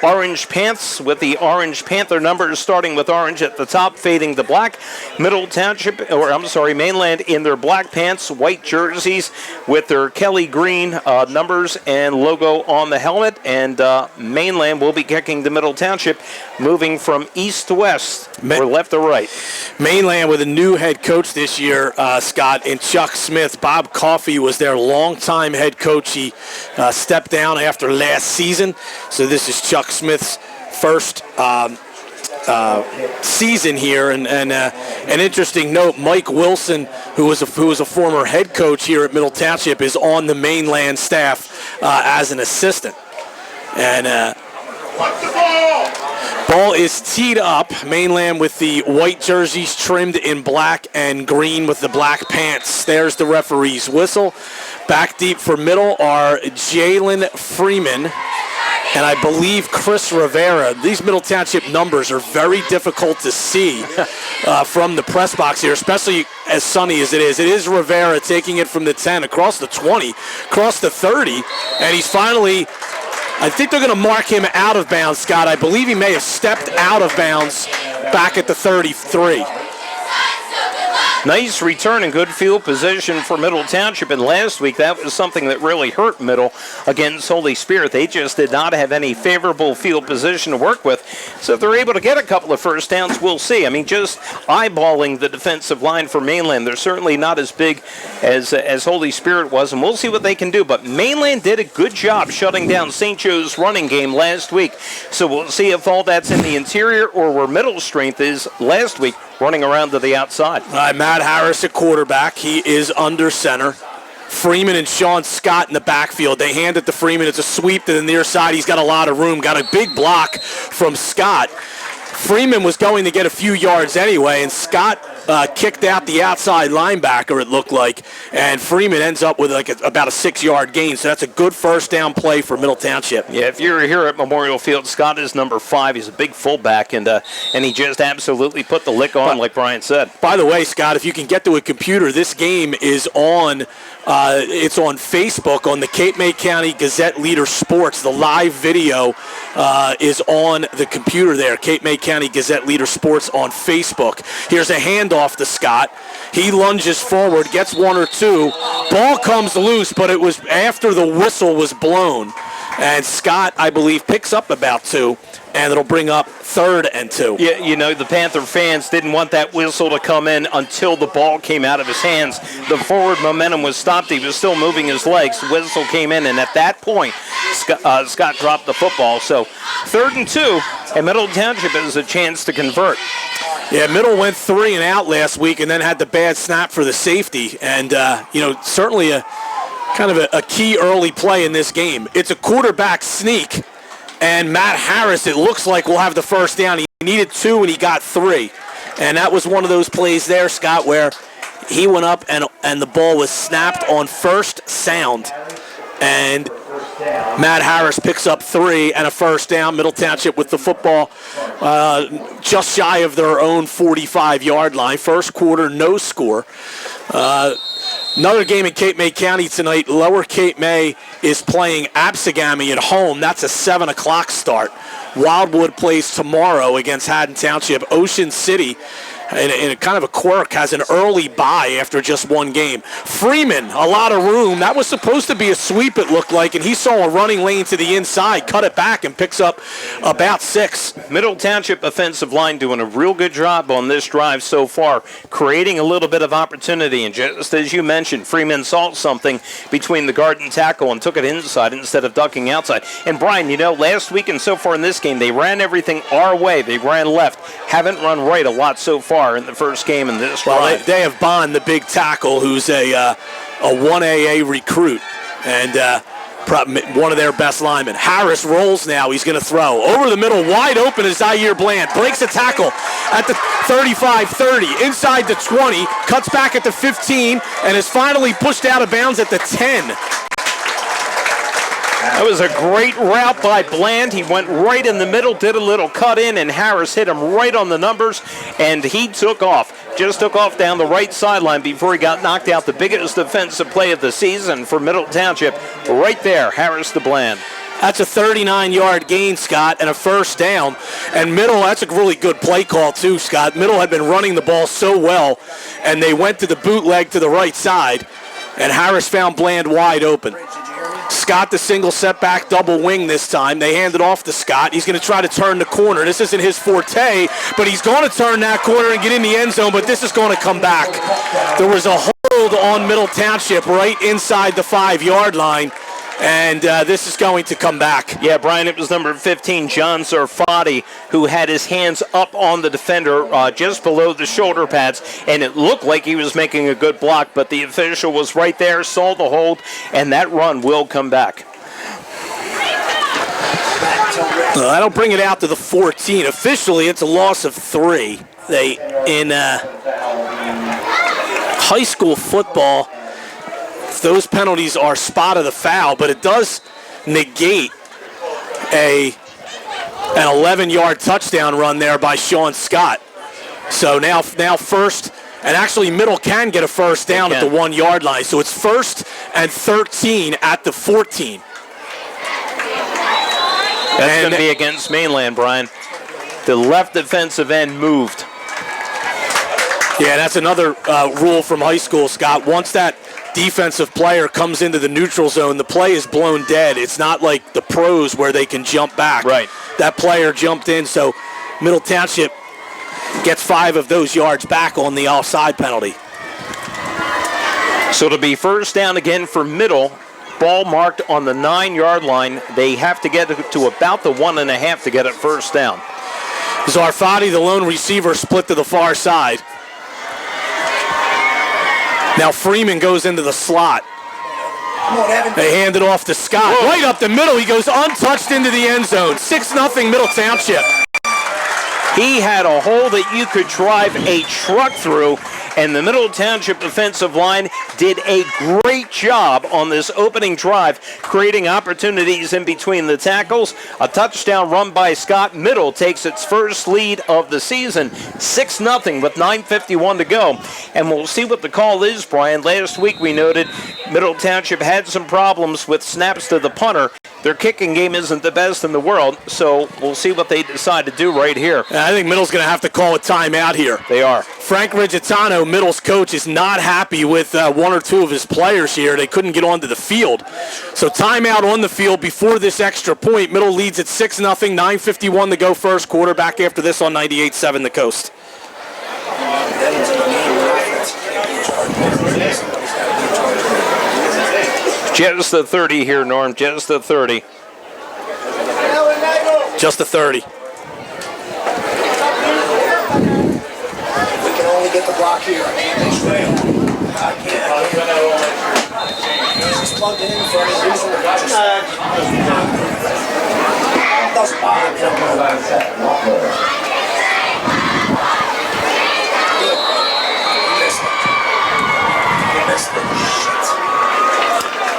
orange pants with the Orange Panther numbers starting with orange at the top, fading to black. Mainland in their black pants, white jerseys with their Kelly green numbers and logo on the helmet. And Mainland will be kicking to Middle Township, moving from east to west or left to right. Mainland with a new head coach this year, Scott, and Chuck Smith. Bob Coffey was their longtime head coach. He stepped down after last season, so this is Chuck Smith's first season here. And an interesting note: Mike Wilson, who was a former head coach here at Middle Township, is on the Mainland staff as an assistant. And ball is teed up. Mainland with the white jerseys trimmed in black and green with the black pants. There's the referee's whistle. Back deep for Middle are Jalen Freeman and I believe Chris Rivera. These Middle Township numbers are very difficult to see from the press box here, especially as sunny as it is. It is Rivera taking it from the 10 across the 20, across the 30, and he's finally, I think they're going to mark him out of bounds, Scott. I believe he may have stepped out of bounds back at the 33. Nice return and good field position for Middle Township. And last week, that was something that really hurt Middle against Holy Spirit. They just did not have any favorable field position to work with. So if they're able to get a couple of first downs, we'll see. I mean, just eyeballing the defensive line for Mainland, they're certainly not as big as Holy Spirit was, and we'll see what they can do. But Mainland did a good job shutting down St. Joe's running game last week. So we'll see if all that's in the interior or where Middle's strength is last week, running around to the outside. All right, Matt Harris at quarterback. He is under center. Freeman and Sean Scott in the backfield. They hand it to Freeman. It's a sweep to the near side. He's got a lot of room. Got a big block from Scott. Freeman was going to get a few yards anyway, and Scott kicked out the outside linebacker, it looked like, and Freeman ends up with about a 6-yard gain. So that's a good first down play for Middle Township. Yeah, if you're here at Memorial Field, Scott is number 5. He's a big fullback, and he just absolutely put the lick on, like Brian said. By the way, Scott, if you can get to a computer, this game is on. It's on Facebook on the Cape May County Gazette Leader Sports. The live video is on the computer there. Cape May County Gazette Leader Sports on Facebook. Here's a handoff to Scott. He lunges forward, gets 1 or 2. Ball comes loose, but it was after the whistle was blown. And Scott, I believe, picks up about 2. And it'll bring up 3rd and 2. Yeah, you know, the Panther fans didn't want that whistle to come in until the ball came out of his hands. The forward momentum was stopped. He was still moving his legs. The whistle came in, and at that point, Scott dropped the football. So 3rd and 2, and Middle Township has a chance to convert. Yeah, Middle went 3 and out last week and then had the bad snap for the safety. And, certainly a kind of a key early play in this game. It's a quarterback sneak. And Matt Harris, it looks like, will have the first down. He needed 2, and he got 3. And that was one of those plays there, Scott, where he went up and the ball was snapped on first sound. And Matt Harris picks up 3 and a first down. Middle Township with the football just shy of their own 45-yard line. First quarter, no score. Another game in Cape May County tonight. Lower Cape May is playing Absegami at home. That's a 7 o'clock start. Wildwood plays tomorrow against Haddon Township. Ocean City, in a kind of a quirk, has an early bye after just 1 game. Freeman, a lot of room. That was supposed to be a sweep, it looked like, and he saw a running lane to the inside, cut it back, and picks up about 6. Middle Township offensive line doing a real good job on this drive so far, creating a little bit of opportunity. And just as you mentioned, Freeman saw something between the guard and tackle and took it inside instead of ducking outside. And Brian, last week and so far in this game, they ran everything our way. They ran left. Haven't run right a lot so far in the first game in this drive. Well, they have Bond, the big tackle, who's a 1AA recruit, and one of their best linemen. Harris rolls now. He's going to throw. Over the middle, wide open is Zaire Bland. Breaks a tackle at the 35-30. Inside the 20. Cuts back at the 15, and is finally pushed out of bounds at the 10. That was a great route by Bland. He went right in the middle, did a little cut in, and Harris hit him right on the numbers, and he took off. Just took off down the right sideline before he got knocked out. The biggest defensive play of the season for Middle Township. Right there, Harris to Bland. That's a 39-yard gain, Scott, and a first down. And Middle, that's a really good play call too, Scott. Middle had been running the ball so well, and they went to the bootleg to the right side, and Harris found Bland wide open. Scott the single setback double wing this time. They hand it off to Scott. He's going to try to turn the corner. This isn't his forte, but he's going to turn that corner and get in the end zone, but this is going to come back. There was a hold on Middle Township right inside the 5-yard line, and this is going to come back. Yeah, Brian, it was number 15, John Zarfati, who had his hands up on the defender just below the shoulder pads, and it looked like he was making a good block, but the official was right there, saw the hold, and that run will come back. That'll bring it out to the 14. Officially, it's a loss of 3. In high school football, those penalties are spot of the foul, but it does negate an 11-yard touchdown run there by Sean Scott. So now first, and actually Middle can get a first down at the 1-yard line. So it's 1st and 13 at the 14. That's going to be against Mainland, Brian. The left defensive end moved. Yeah, that's another rule from high school, Scott. Once that defensive player comes into the neutral zone, the play is blown dead. It's not like the pros where they can jump back. Right. That player jumped in, so Middle Township gets 5 of those yards back on the offside penalty. So it'll be first down again for Middle. Ball marked on the 9-yard line. They have to get to about the 1.5 to get it first down. Zarfati, the lone receiver, split to the far side. Now Freeman goes into the slot. They hand it off to Scott. Whoa. Right up the middle. He goes untouched into the end zone. 6-0 Middle Township. He had a hole that you could drive a truck through, and the Middle Township defensive line did a great job on this opening drive, creating opportunities in between the tackles. A touchdown run by Scott. Middle takes its first lead of the season, 6-0 with 9:51 to go. And we'll see what the call is, Brian. Last week we noted Middle Township had some problems with snaps to the punter. Their kicking game isn't the best in the world, so we'll see what they decide to do right here. I think Middle's going to have to call a timeout here. They are. Frank Rigitano, Middle's coach, is not happy with 1 or 2 of his players here. They couldn't get onto the field. So timeout on the field before this extra point. Middle leads at 6-0, 9:51 to go first quarter. Back after this on 98.7 The Coast. Just the 30 here, Norm. Just the 30. Just the 30. We can only get the block here. I can't. He's plugged in for any reason. Doesn't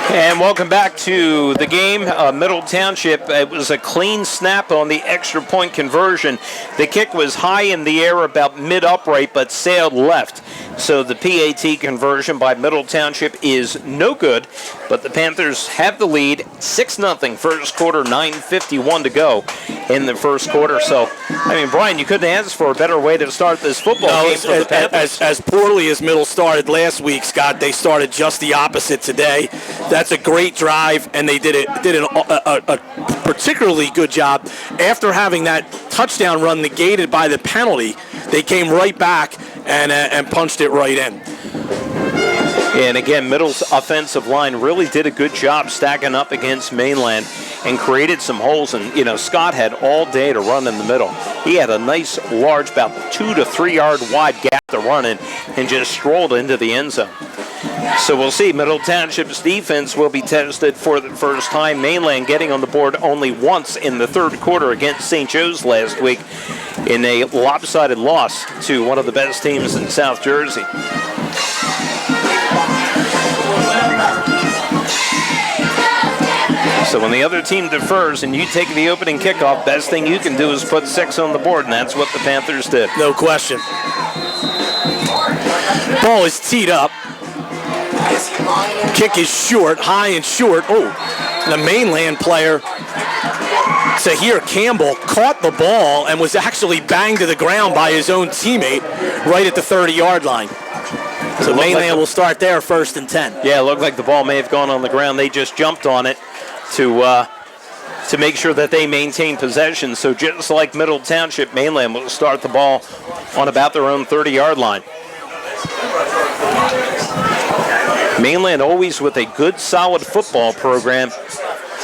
And welcome back to the game. Middle Township, it was a clean snap on the extra point conversion. The kick was high in the air about mid-upright, but sailed left. So the PAT conversion by Middle Township is no good, but the Panthers have the lead, 6-0, first quarter, 9:51 to go in the first quarter. So, I mean, Brian, you couldn't ask for a better way to start this football game for the Panthers. As poorly as Middle started last week, Scott, they started just the opposite today. That's a great drive, and they did a particularly good job. After having that touchdown run negated by the penalty, they came right back and punched it right in. And again, Middle's offensive line really did a good job stacking up against Mainland and created some holes. And, you know, Scott had all day to run in the middle. He had a nice, large, about 2 to 3 yard wide gap to run in and just strolled into the end zone. So we'll see. Middle Township's defense will be tested for the first time. Mainland getting on the board only once in the third quarter against St. Joe's last week in a lopsided loss to one of the best teams in South Jersey. So when the other team defers and you take the opening kickoff, best thing you can do is put 6 on the board, and that's what the Panthers did. No question. Ball is teed up. Kick is short, high and short. Oh, and a Mainland player Tahir Campbell caught the ball and was actually banged to the ground by his own teammate right at the 30-yard line. So Mainland will start there, 1st and 10. Yeah, it looked like the ball may have gone on the ground. They just jumped on it to make sure that they maintain possession. So just like Middle Township, Mainland will start the ball on about their own 30-yard line. Mainland always with a good, solid football program.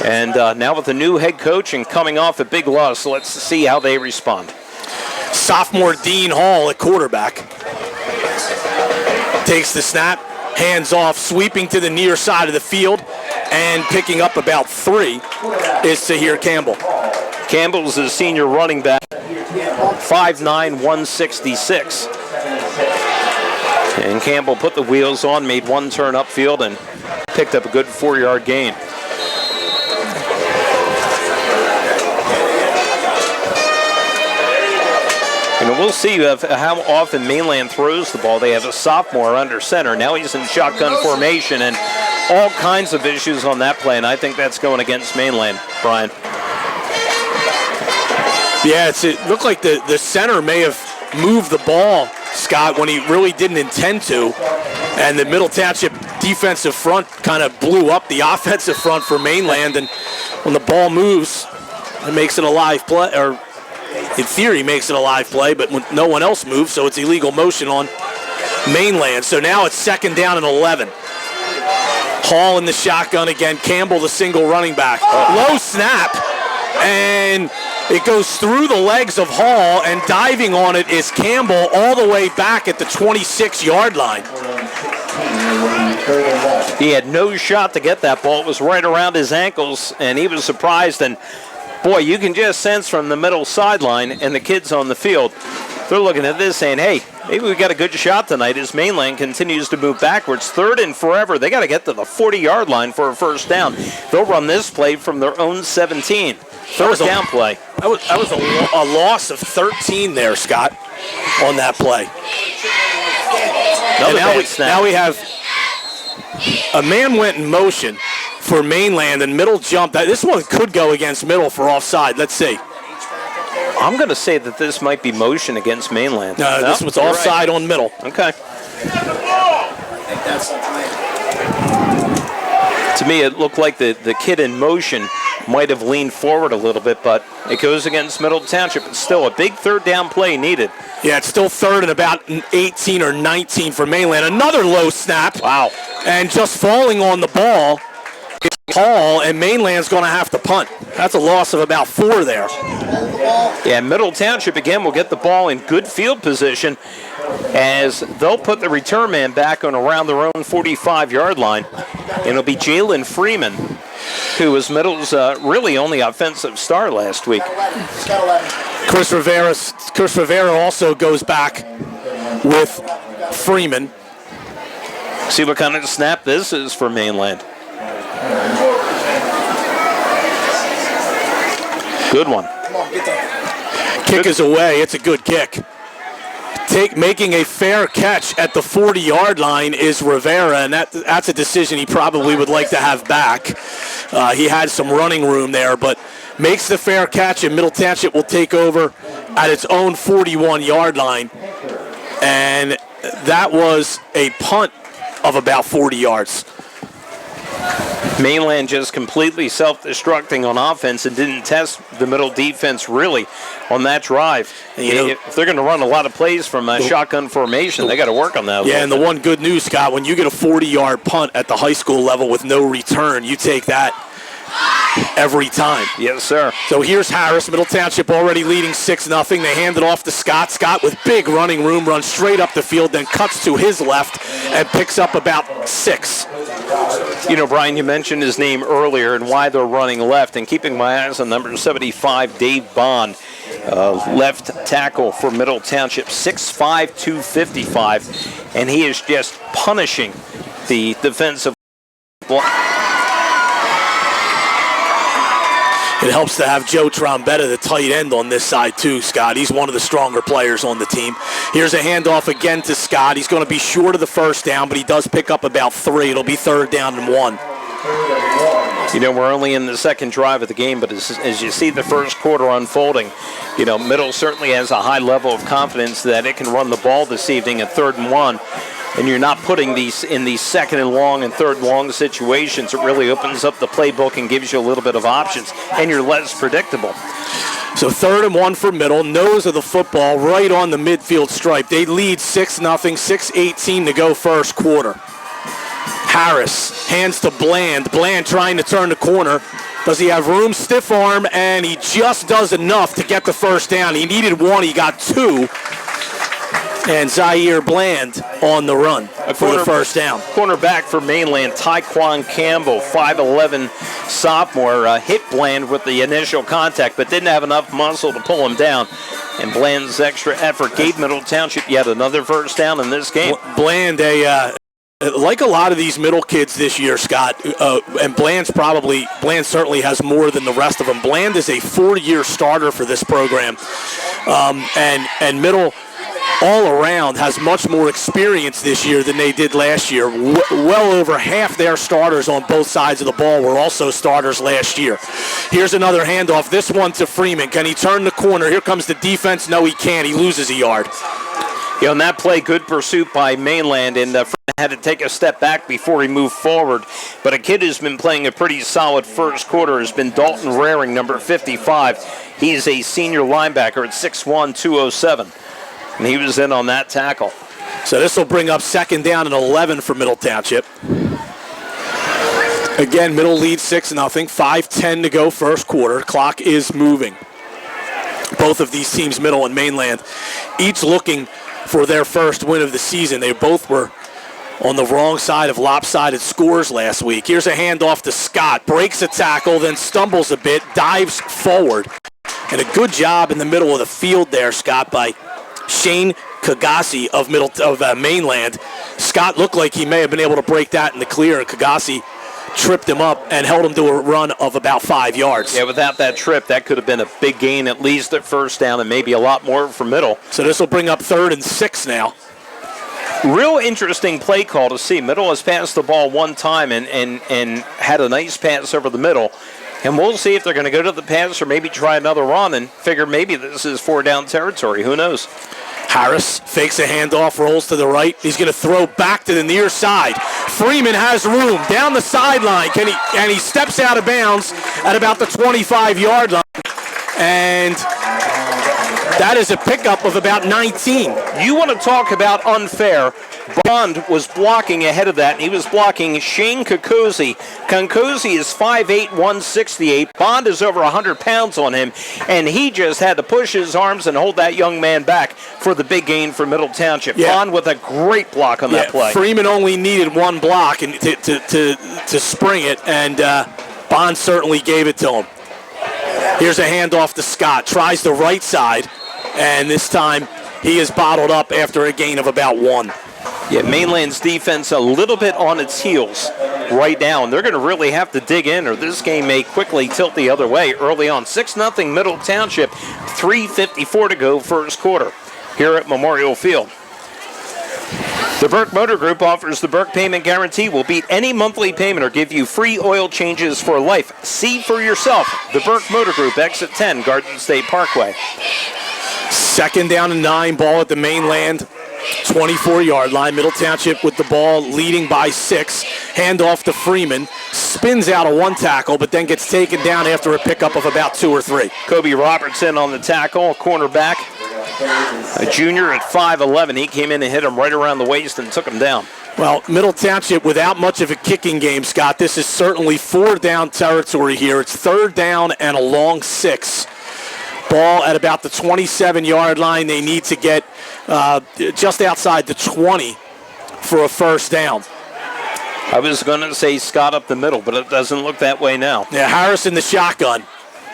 And now with a new head coach and coming off a big loss, let's see how they respond. Sophomore Dean Hall at quarterback. Takes the snap, hands off, sweeping to the near side of the field, and picking up about 3 is Tahir Campbell. Campbell's a senior running back, 5'9", 166. And Campbell put the wheels on, made one turn upfield, and picked up a good 4-yard gain. And we'll see how often Mainland throws the ball. They have a sophomore under center. Now he's in shotgun formation, and all kinds of issues on that play, and I think that's going against Mainland, Brian. Yeah, it looked like the center may have moved the ball, Scott, when he really didn't intend to. And the Middle Township defensive front kind of blew up the offensive front for Mainland. And when the ball moves, it makes it a live play, or in theory makes it a live play, but when no one else moves, so it's illegal motion on Mainland. So now it's 2nd down and 11. Hall in the shotgun again. Campbell, the single running back. Low snap, and it goes through the legs of Hall, and diving on it is Campbell all the way back at the 26-yard line. He had no shot to get that ball. It was right around his ankles, and he was surprised. And, boy, you can just sense from the middle sideline and the kids on the field, they're looking at this saying, hey, maybe we got a good shot tonight as Mainland continues to move backwards. 3rd and forever. They got to get to the 40-yard line for a 1st down. They'll run this play from their own 17. 1st down play. That was a loss of 13 there, Scott, on that play. Now we have a man went in motion for Mainland, and Middle jumped. This one could go against Middle for offside. Let's see. I'm going to say that this might be motion against Mainland. No, this was offside on Middle. Okay. To me, it looked like the kid in motion might have leaned forward a little bit, but it goes against Middle Township. It's still a big 3rd down play needed. Yeah, it's still 3rd and about 18 or 19 for Mainland. Another low snap. Wow. And just falling on the ball is Hall, and Mainland's going to have to punt. That's a loss of about 4 there. Yeah, Middle Township again will get the ball in good field position as they'll put the return man back on around their own 45-yard line. And it'll be Jalen Freeman, who was Middle's really only offensive star last week. Chris Rivera also goes back with Freeman. See what kind of snap this is for Mainland. Good one. Kick is away. It's a good kick. Making a fair catch at the 40-yard line is Rivera, and that's a decision he probably would like to have back. He had some running room there, but makes the fair catch, and Middle Township will take over at its own 41-yard line. And that was a punt of about 40 yards. Mainland just completely self-destructing on offense and didn't test the Middle defense really on that drive. If they're going to run a lot of plays from a shotgun formation, they got to work on that. Yeah, and the one good news, Scott, when you get a 40-yard punt at the high school level with no return, you take that every time. Yes, sir. So here's Harris. Middle Township already leading 6-0. They hand it off to Scott. Scott with big running room runs straight up the field, then cuts to his left and picks up about 6. You know, Brian, you mentioned his name earlier and why they're running left, and keeping my eyes on number 75, Dave Bond, left tackle for Middle Township, 6'5", 255, and he is just punishing the defensive block. It helps to have Joe Trombetta, the tight end, on this side too, Scott. He's one of the stronger players on the team. Here's a handoff again to Scott. He's going to be short of the 1st down, but he does pick up about 3. It'll be 3rd down and 1. You know, we're only in the second drive of the game, but as you see the first quarter unfolding, you know, Middle certainly has a high level of confidence that it can run the ball this evening at 3rd and 1. And you're not putting these in these 2nd and long and 3rd and long situations. It really opens up the playbook and gives you a little bit of options, and you're less predictable. So 3rd and 1 for Middle, nose of the football right on the midfield stripe. They lead 6-0, 6:18 to go first quarter. Harris hands to Bland. Bland trying to turn the corner. Does he have room? Stiff arm, and he just does enough to get the first down. He needed 1, he got 2. And Zaire Bland on the run for the first down. Cornerback for Mainland, Tyquan Campbell, 5'11" sophomore, hit Bland with the initial contact, but didn't have enough muscle to pull him down. And Bland's extra effort gave Middle Township yet another first down in this game. Bland, like a lot of these Middle kids this year, Scott, and Bland certainly has more than the rest of them. Bland is a 4-year starter for this program, and Middle all around has much more experience this year than they did last year. Well over half their starters on both sides of the ball were also starters last year. Here's another handoff, this one to Freeman. Can he turn the corner? Here comes the defense. No, he can't. He loses a yard. You know, on that play, good pursuit by Mainland, and Freeman had to take a step back before he moved forward. But a kid who's been playing a pretty solid first quarter has been Dalton Raring, number 55. He's a senior linebacker at 6'1", 207. And he was in on that tackle. So this will bring up 2nd down and 11 for Middle Township. Again, Middle leads 6-0, 5:10 to go first quarter. Clock is moving. Both of these teams, Middle and Mainland, each looking for their first win of the season. They both were on the wrong side of lopsided scores last week. Here's a handoff to Scott. Breaks a tackle, then stumbles a bit, dives forward. And a good job in the middle of the field there, Scott, by Shane Kagasi of Mainland. Scott looked like he may have been able to break that in the clear, and Kagasi tripped him up and held him to a run of about 5 yards. Yeah, without that trip, that could have been a big gain, at least at first down, and maybe a lot more for Middle. So this will bring up 3rd and 6 now. Real interesting play call to see. Middle has passed the ball one time and had a nice pass over the middle. And we'll see if they're going to go to the pass or maybe try another run and figure maybe this is 4-down territory. Who knows? Harris fakes a handoff, rolls to the right. He's going to throw back to the near side. Freeman has room down the sideline. And he steps out of bounds at about the 25-yard line. And that is a pickup of about 19. You want to talk about unfair. Bond was blocking ahead of that, and he was blocking Shane Kankosi. Kankosi is 5'8", 168. Bond is over 100 pounds on him, and he just had to push his arms and hold that young man back for the big gain for Middle Township. Yeah. Bond with a great block on that play. Freeman only needed one block and to spring it, and Bond certainly gave it to him. Here's a handoff to Scott. Tries the right side, and this time he is bottled up after a gain of about 1. Yeah, Mainland's defense a little bit on its heels right now, and they're going to really have to dig in, or this game may quickly tilt the other way early on. 6-0 Middle Township, 3:54 to go first quarter here at Memorial Field. The Burke Motor Group offers the Burke Payment Guarantee. Will beat any monthly payment or give you free oil changes for life. See for yourself. The Burke Motor Group, exit 10, Garden State Parkway. 2nd down and 9, ball at the Mainland 24-yard line. Middle Township with the ball, leading by 6. Handoff to Freeman. Spins out of one tackle, but then gets taken down after a pickup of about 2 or 3. Kobe Robertson on the tackle, cornerback. A junior at 5'11". He came in and hit him right around the waist and took him down. Well, Middle Township without much of a kicking game, Scott. This is certainly 4-down territory here. It's 3rd down and a long 6. Ball at about the 27-yard line. They need to get just outside the 20 for a first down. I was going to say Scott up the middle, but it doesn't look that way now. Yeah, Harris in the shotgun.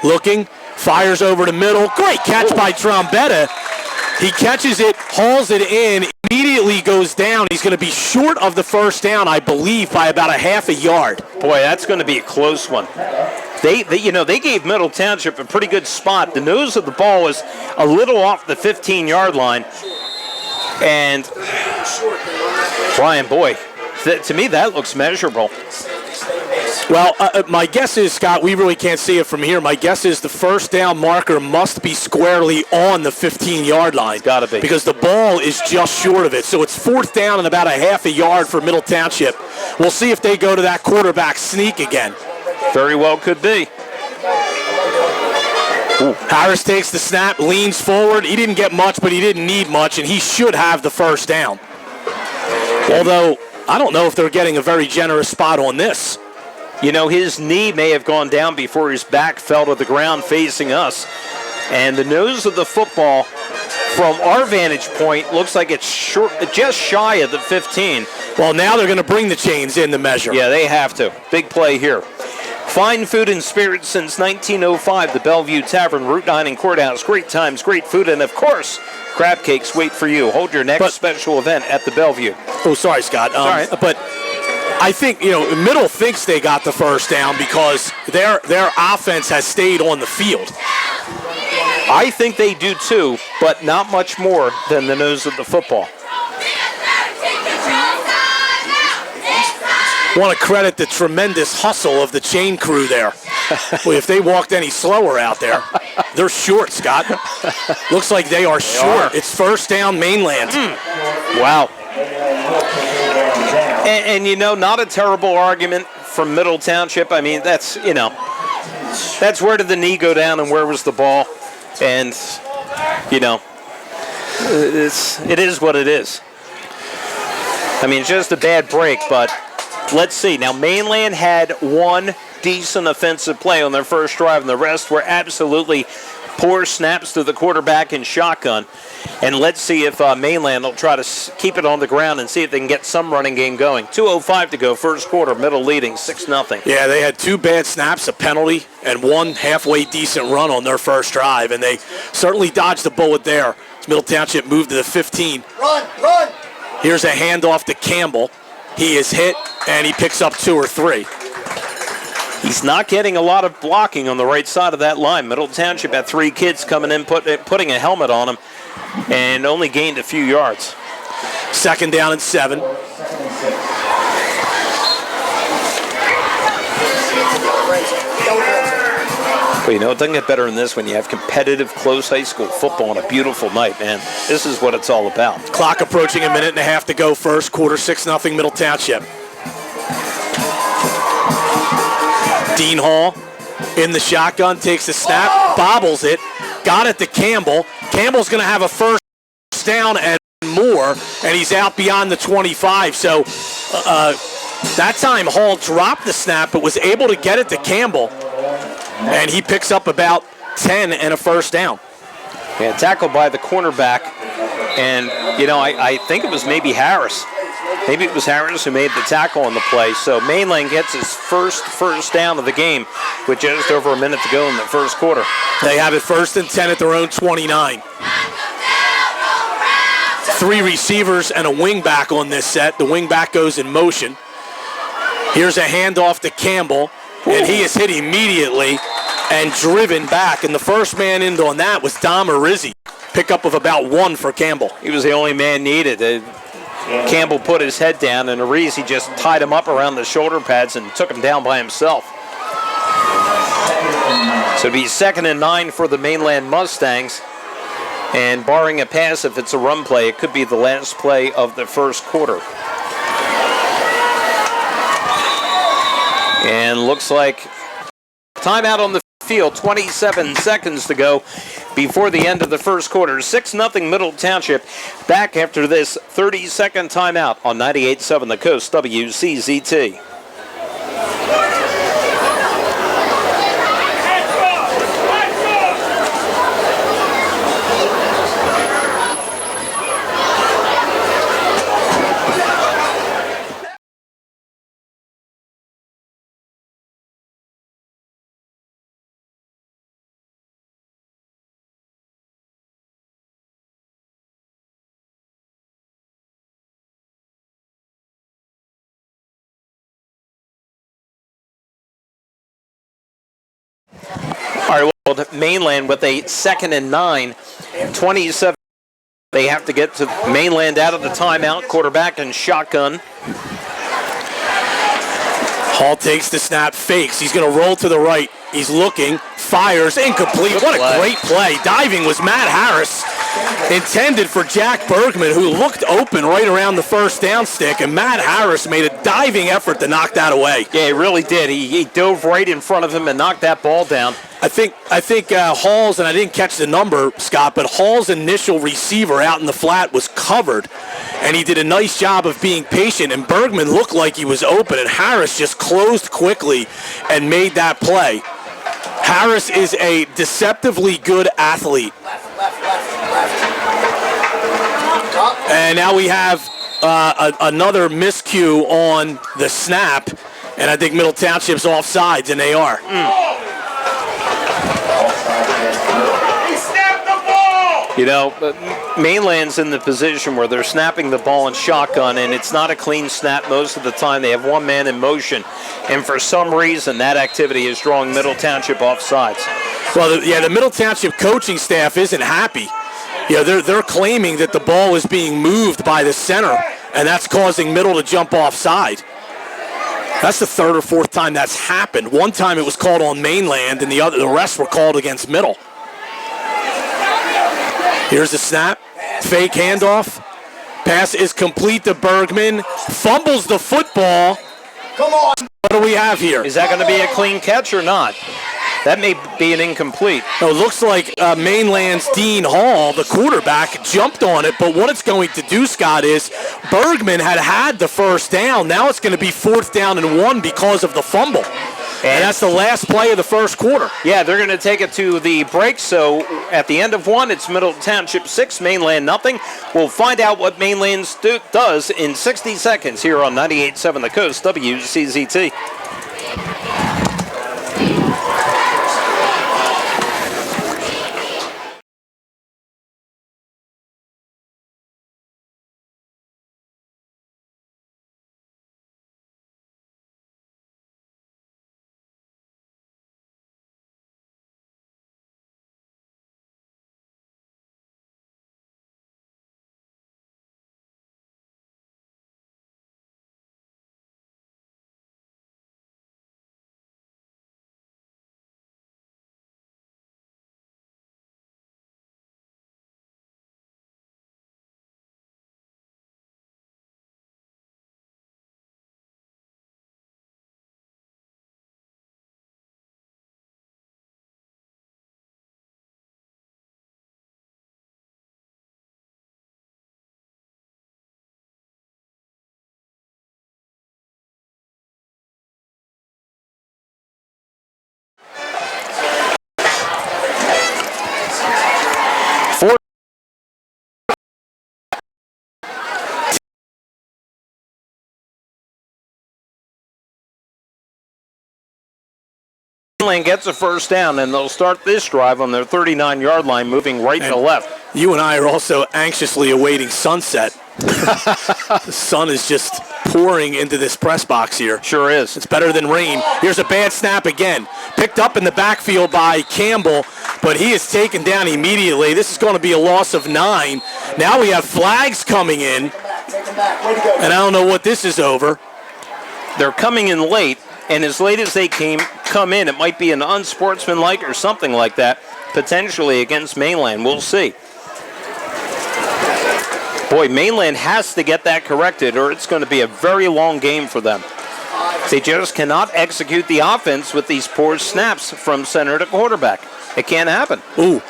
Looking, fires over the middle. Great catch by Trombetta. He catches it, hauls it in, immediately goes down. He's going to be short of the first down, I believe, by about a half a yard. Boy, that's going to be a close one. They gave Middle Township a pretty good spot. The nose of the ball was a little off the 15-yard line. And, Brian, boy, to me that looks measurable. Well, my guess is, Scott, we really can't see it from here. My guess is the first down marker must be squarely on the 15-yard line. Got to be. Because the ball is just short of it. So it's fourth down and about a half a yard for Middle Township. We'll see if they go to that quarterback sneak again. Very well could be. Ooh. Harris takes the snap, leans forward. He didn't get much, but he didn't need much, and he should have the first down. Although, I don't know if they're getting a very generous spot on this. You know, his knee may have gone down before his back fell to the ground facing us. And the nose of the football, from our vantage point, looks like it's short, just shy of the 15. Well, now they're going to bring the chains in to measure. Yeah, they have to. Big play here. Fine food and spirits since 1905. The Bellevue Tavern, Route 9 and Courthouse. Great times, great food, and of course, crab cakes wait for you. Hold your next special event at the Bellevue. Oh, sorry, Scott. But I think, Middle thinks they got the first down because their offense has stayed on the field. I think they do too, but not much more than the nose of the football. Want to credit the tremendous hustle of the chain crew there. Boy, if they walked any slower out there, they're short, Scott. Looks like they are short. It's first down, Mainland. Wow. And not a terrible argument from Middle Township. I mean, that's where did the knee go down and where was the ball? And, it is what it is. I mean, it's just a bad break, but let's see. Now, Mainland had one decent offensive play on their first drive, and the rest were absolutely poor snaps to the quarterback in shotgun. And let's see if Mainland will try to keep it on the ground and see if they can get some running game going. 2:05 to go, first quarter, Middle leading 6-0. Yeah, they had two bad snaps, a penalty, and one halfway decent run on their first drive, and they certainly dodged the bullet there. Middle Township moved to the 15. Run! Here's a handoff to Campbell. He is hit, and he picks up 2 or 3. He's not getting a lot of blocking on the right side of that line. Middle Township had 3 kids coming in, putting a helmet on him, and only gained a few yards. Second down and 7. But it doesn't get better than this when you have competitive, close high school football on a beautiful night, man. This is what it's all about. Clock approaching a minute and a half to go, first quarter, 6-0 Middle Township. Dean Hall in the shotgun, takes the snap, bobbles it, got it to Campbell. Campbell's going to have a first down and more, and he's out beyond the 25. So that time Hall dropped the snap but was able to get it to Campbell, and he picks up about 10 and a first down. Yeah, tackled by the cornerback, and, I think it was maybe Harris. Maybe it was Harris who made the tackle on the play. So Mainland gets his first down of the game with just over a minute to go in the first quarter. They have it 1st and 10 at their own 29. 3 receivers and a wingback on this set. The wingback goes in motion. Here's a handoff to Campbell, and he is hit immediately and driven back. And the first man in on that was Dom Arizzi. Pickup of about 1 for Campbell. He was the only man needed. Campbell put his head down, and Arizzi just tied him up around the shoulder pads and took him down by himself. So it'll be 2nd and 9 for the Mainland Mustangs. And barring a pass, if it's a run play, it could be the last play of the first quarter. And looks like timeout on the field, 27 seconds to go before the end of the first quarter. 6-0 Middle Township. Back after this 30-second timeout on 98.7 The Coast, WCZT. All right, well, Mainland with a 2nd and 9, 27. They have to get to Mainland out of the timeout, quarterback and shotgun. Hall takes the snap, fakes. He's going to roll to the right. He's looking, fires, incomplete. What a great play. Diving was Matt Harris, intended for Jack Bergman, who looked open right around the first down stick, and Matt Harris made a diving effort to knock that away. Yeah, he really did. He dove right in front of him and knocked that ball down. I think Hall's, and I didn't catch the number, Scott, but Hall's initial receiver out in the flat was covered, and he did a nice job of being patient, and Bergman looked like he was open, and Harris just closed quickly and made that play. Harris is a deceptively good athlete. And now we have another miscue on the snap, and I think Middle Township's offsides, and they are. You know, Mainland's in the position where they're snapping the ball in shotgun, and it's not a clean snap most of the time. They have one man in motion, and for some reason that activity is drawing Middle Township offsides. Well, the Middle Township coaching staff isn't happy. You know, they're claiming that the ball is being moved by the center, and that's causing Middle to jump offside. That's the third or fourth time that's happened. One time it was called on Mainland, and the rest were called against Middle. Here's the snap, fake handoff. Pass is complete to Bergman. Fumbles the football. Come on. What do we have here? Is that going to be a clean catch or not? That may be an incomplete. No, it looks like Mainland's Dean Hall, the quarterback, jumped on it, but what it's going to do, Scott, is Bergman had the first down. Now it's going to be 4th down and 1 because of the fumble. And that's the last play of the first quarter. Yeah, they're going to take it to the break. So at the end of one, it's Middle Township 6, Mainland nothing. We'll find out what Mainland does in 60 seconds here on 98.7 The Coast, WCZT. Mainland gets a first down, and they'll start this drive on their 39-yard line, moving right to left. You and I are also anxiously awaiting sunset. The sun is just pouring into this press box here. Sure is. It's better than rain. Here's a bad snap again. Picked up in the backfield by Campbell, but he is taken down immediately. This is going to be a loss of 9. Now we have flags coming in, and I don't know what this is over. They're coming in late, and as late as they come in, it might be an unsportsmanlike or something like that, potentially against Mainland. We'll see. Boy, Mainland has to get that corrected, or it's going to be a very long game for them. They just cannot execute the offense with these poor snaps from center to quarterback. It can't happen. Ooh,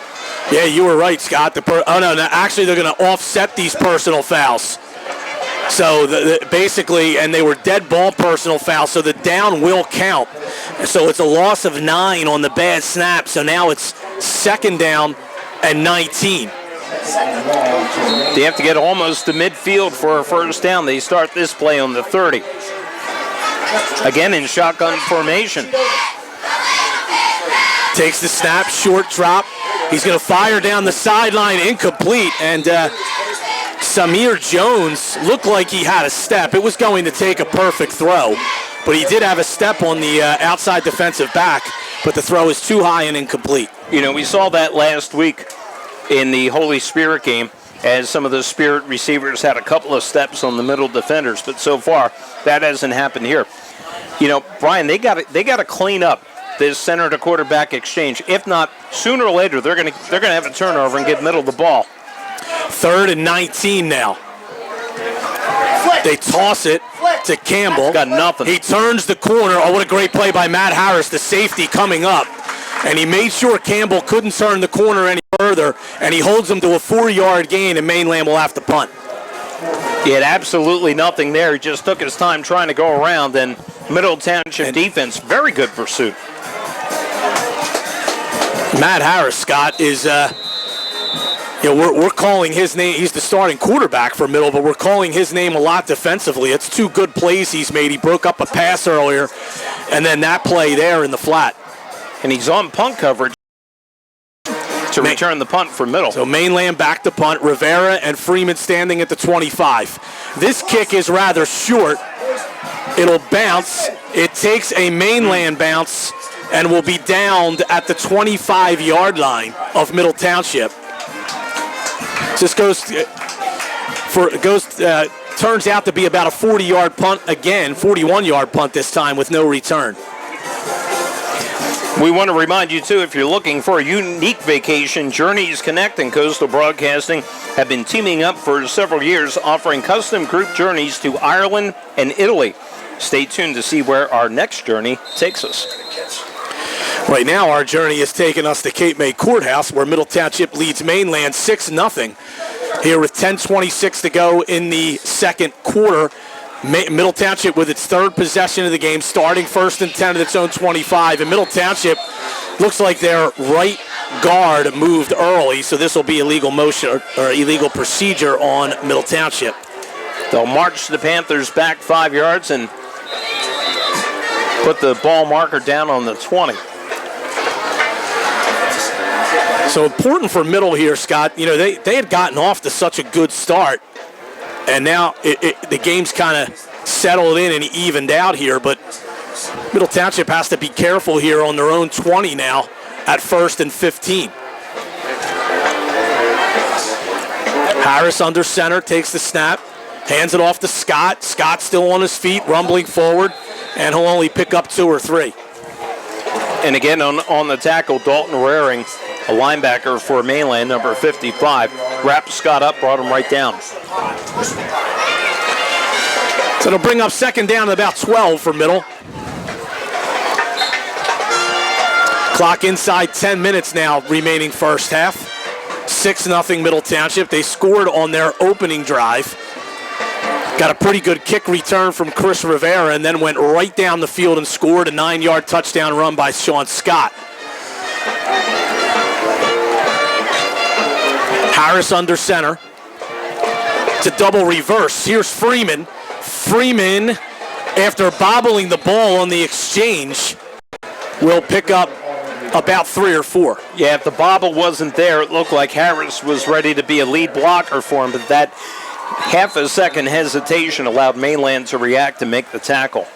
yeah, you were right, Scott. Actually, they're going to offset these personal fouls. So basically, and they were dead ball personal fouls, so the down will count. So it's a loss of 9 on the bad snap, so now it's 2nd down and 19. They have to get almost to midfield for a first down. They start this play on the 30. Again in shotgun formation. Takes the snap, short drop. He's going to fire down the sideline, incomplete, and Samir Jones looked like he had a step. It was going to take a perfect throw, but he did have a step on the outside defensive back, but the throw is too high and incomplete. You know, we saw that last week in the Holy Spirit game as some of the Spirit receivers had a couple of steps on the middle defenders, but so far that hasn't happened here. You know, Brian, they got to clean up this center to quarterback exchange. If not, sooner or later they're going to have a turnover and give Middle the ball. 3rd and 19 now. They toss it to Campbell. Got nothing. He turns the corner. Oh, what a great play by Matt Harris, the safety coming up. And he made sure Campbell couldn't turn the corner any further, and he holds him to a 4-yard gain, and Mainland will have to punt. He had absolutely nothing there. He just took his time trying to go around, and Middle Township defense, very good pursuit. Matt Harris, Scott, is, we're calling his name. He's the starting quarterback for Middle, but we're calling his name a lot defensively. It's 2 good plays he's made. He broke up a pass earlier, and then that play there in the flat. And he's on punt coverage to return the punt for Middle. So Mainland back to punt. Rivera and Freeman standing at the 25. This kick is rather short. It'll bounce. It takes a Mainland bounce and will be downed at the 25-yard line of Middle Township. This turns out to be about a 40-yard punt again, 41-yard punt this time with no return. We want to remind you, too, if you're looking for a unique vacation, Journeys Connect and Coastal Broadcasting have been teaming up for several years, offering custom group journeys to Ireland and Italy. Stay tuned to see where our next journey takes us. Right now, our journey has taken us to Cape May Courthouse, where Middle Township leads Mainland 6-0. Here with 10:26 to go in the second quarter. Middle Township with its 3rd possession of the game, starting 1st and 10 at its own 25. And Middle Township looks like their right guard moved early, so this will be illegal motion or illegal procedure on Middle Township. They'll march the Panthers back 5 yards and put the ball marker down on the 20. So important for Middle here, Scott. You know, they had gotten off to such a good start, and now the game's kind of settled in and evened out here, but Middle Township has to be careful here on their own 20 now at 1st and 15. Harris under center, takes the snap, hands it off to Scott. Scott still on his feet, rumbling forward, and he'll only pick up 2 or 3. And again, on the tackle, Dalton Raring, a linebacker for Mainland, number 55, wrapped Scott up, brought him right down. So it'll bring up 2nd down at about 12 for Middle. Clock inside 10 minutes now, remaining first half. 6-0 Middle Township. They scored on their opening drive. Got a pretty good kick return from Chris Rivera and then went right down the field and scored a 9-yard touchdown run by Sean Scott. Harris under center. It's a double reverse. Here's Freeman. Freeman, after bobbling the ball on the exchange, will pick up about 3 or 4. Yeah, if the bobble wasn't there, it looked like Harris was ready to be a lead blocker for him, but that half a second hesitation allowed Mainland to react and make the tackle.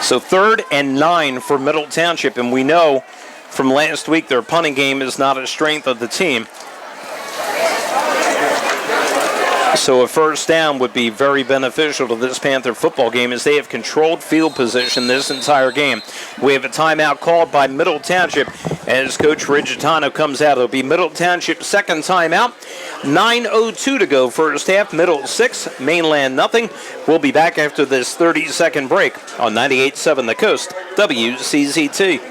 So 3rd and 9 for Middle Township, and we know from last week their punting game is not a strength of the team. So a first down would be very beneficial to this Panther football game as they have controlled field position this entire game. We have a timeout called by Middle Township as Coach Rigitano comes out. It'll be Middle Township's 2nd timeout. 9:02 to go first half. Middle 6, Mainland nothing. We'll be back after this 30-second break on 98.7 The Coast, WCZT.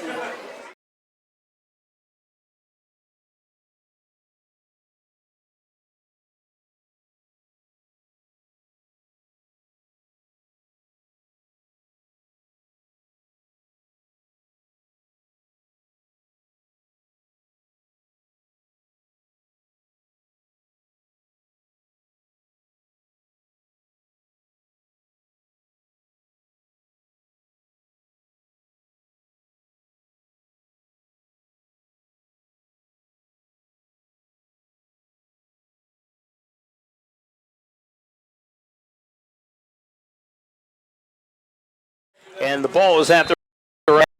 And the ball is at a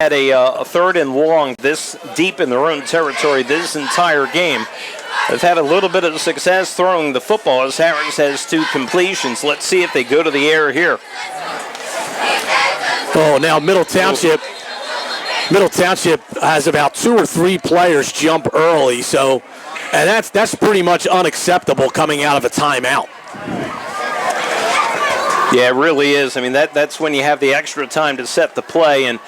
3rd and long this deep in their own territory this entire game. They've had a little bit of success throwing the football as Harris has 2 completions. Let's see if they go to the air here. Oh, now Middle Township has about 2 or 3 players jump early, so and that's pretty much unacceptable coming out of a timeout. Yeah, it really is. I mean, that's when you have the extra time to set the play. And,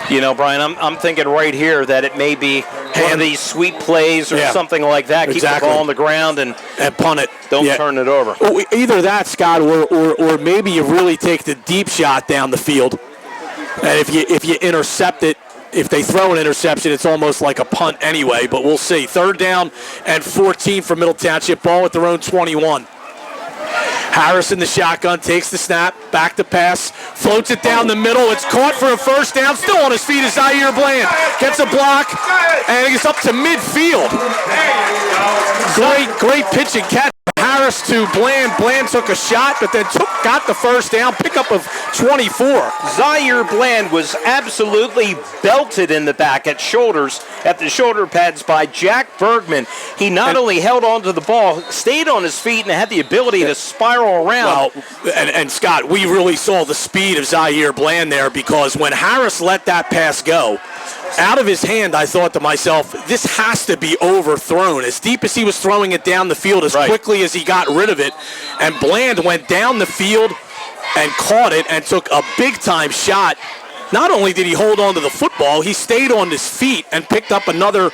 you know, Brian, I'm thinking right here that it may be one of these sweep plays or something like that. Keep the ball on the ground and punt it. Don't turn it over. Either that, Scott, or maybe you really take the deep shot down the field. And if you intercept it, if they throw an interception, it's almost like a punt anyway. But we'll see. 3rd down and 14 for Middle Township. Ball at their own 21. Harris in the shotgun, takes the snap, back to pass, floats it down the middle. It's caught for a first down. Still on his feet is Zaire Bland. Gets a block, and it's up to midfield. Great pitch and catch. Harris to Bland. Bland took a shot, but then got the first down, pickup of 24. Zaire Bland was absolutely belted in the back at the shoulder pads by Jack Bergman. He not only held on to the ball, stayed on his feet, and had the ability to spiral around. Well, and Scott, we really saw the speed of Zaire Bland there, because when Harris let that pass go, out of his hand, I thought to myself, this has to be overthrown. As deep as he was throwing it down the field, as quickly as he got rid of it. And Bland went down the field and caught it and took a big-time shot. Not only did he hold on to the football, he stayed on his feet and picked up another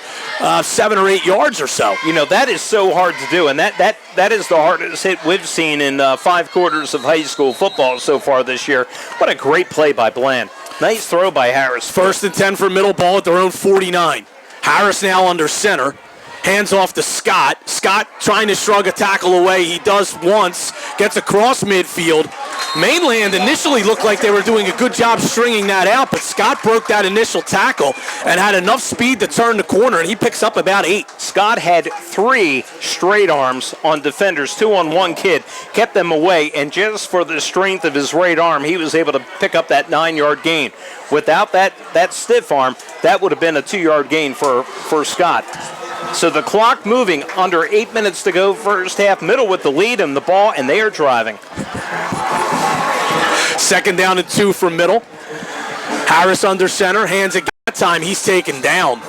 7 or 8 yards or so. You know, that is so hard to do, and that is the hardest hit we've seen in 5 quarters of high school football so far this year. What a great play by Bland. Nice throw by Harris. 1st and 10 for Middle, ball at their own 49. Harris now under center. Hands off to Scott. Scott trying to shrug a tackle away. He does once. Gets across midfield. Mainland initially looked like they were doing a good job stringing that out, but Scott broke that initial tackle and had enough speed to turn the corner, and he picks up about 8. Scott had 3 straight arms on defenders, 2 on 1 kid, kept them away, and just for the strength of his right arm, he was able to pick up that 9-yard gain. Without that stiff arm, that would have been a 2-yard gain for Scott. So the clock moving, under 8 minutes to go, first half. Middle with the lead and the ball, and they are driving. 2nd down and 2 for Middle. Harris under center, hands it. That time he's taken down.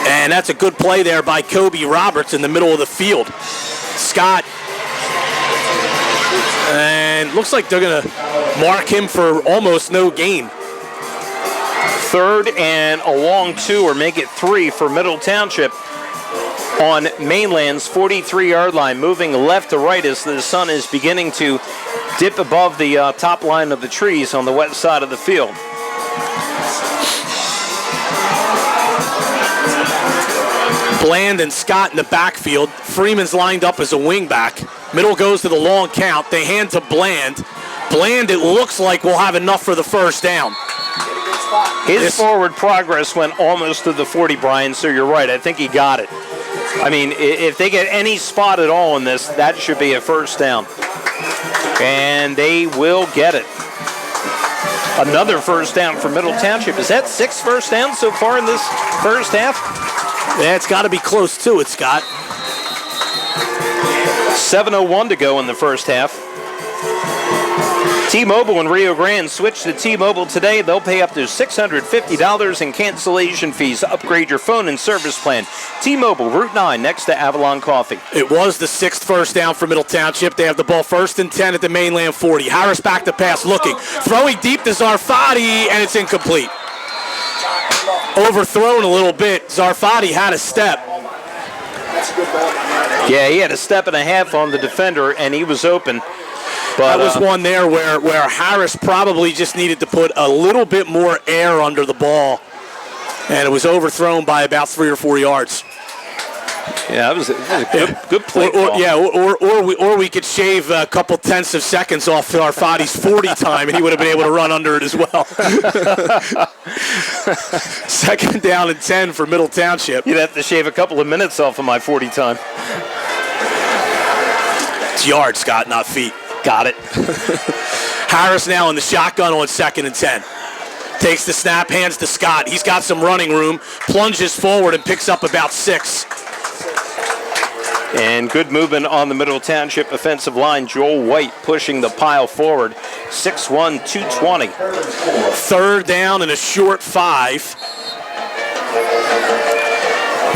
And that's a good play there by Kobe Roberts in the middle of the field. Scott. And looks like they're going to mark him for almost no gain. 3rd and a long 2, or make it 3 for Middle Township on Mainland's 43-yard line, moving left to right as the sun is beginning to dip above the top line of the trees on the west side of the field. Bland and Scott in the backfield. Freeman's lined up as a wingback. Middle goes to the long count. They hand to Bland. Bland, it looks like, will have enough for the first down. His forward progress went almost to the 40, Brian, so you're right. I think he got it. I mean, if they get any spot at all in this, that should be a first down. And they will get it. Another first down for Middle Township. Is that 6 first downs so far in this first half? Yeah, it's got to be close to it, Scott. 7:01 to go in the first half. T-Mobile in Rio Grande. Switch to T-Mobile today. They'll pay up to $650 in cancellation fees. Upgrade your phone and service plan. T-Mobile, Route 9, next to Avalon Coffee. It was the 6th first down for Middle Township. They have the ball 1st and 10 at the Mainland 40. Harris back to pass, looking. Throwing deep to Zarfati, and it's incomplete. Overthrown a little bit. Zarfati had a step. Yeah, he had a step and a half on the defender, and he was open. But, that was one there where Harris probably just needed to put a little bit more air under the ball, and it was overthrown by about 3 or 4 yards. Yeah, that was a good play. Or we could shave a couple tenths of seconds off Zarfati's 40 time, and he would have been able to run under it as well. 2nd down and 10 for Middle Township. You'd have to shave a couple of minutes off of my 40 time. It's yards, Scott, not feet. Got it. Harris now in the shotgun on 2nd and 10. Takes the snap, hands to Scott. He's got some running room, plunges forward and picks up about 6. And good movement on the Middle Township offensive line. Joel White pushing the pile forward. 6'1", 220. Third down and a short 5.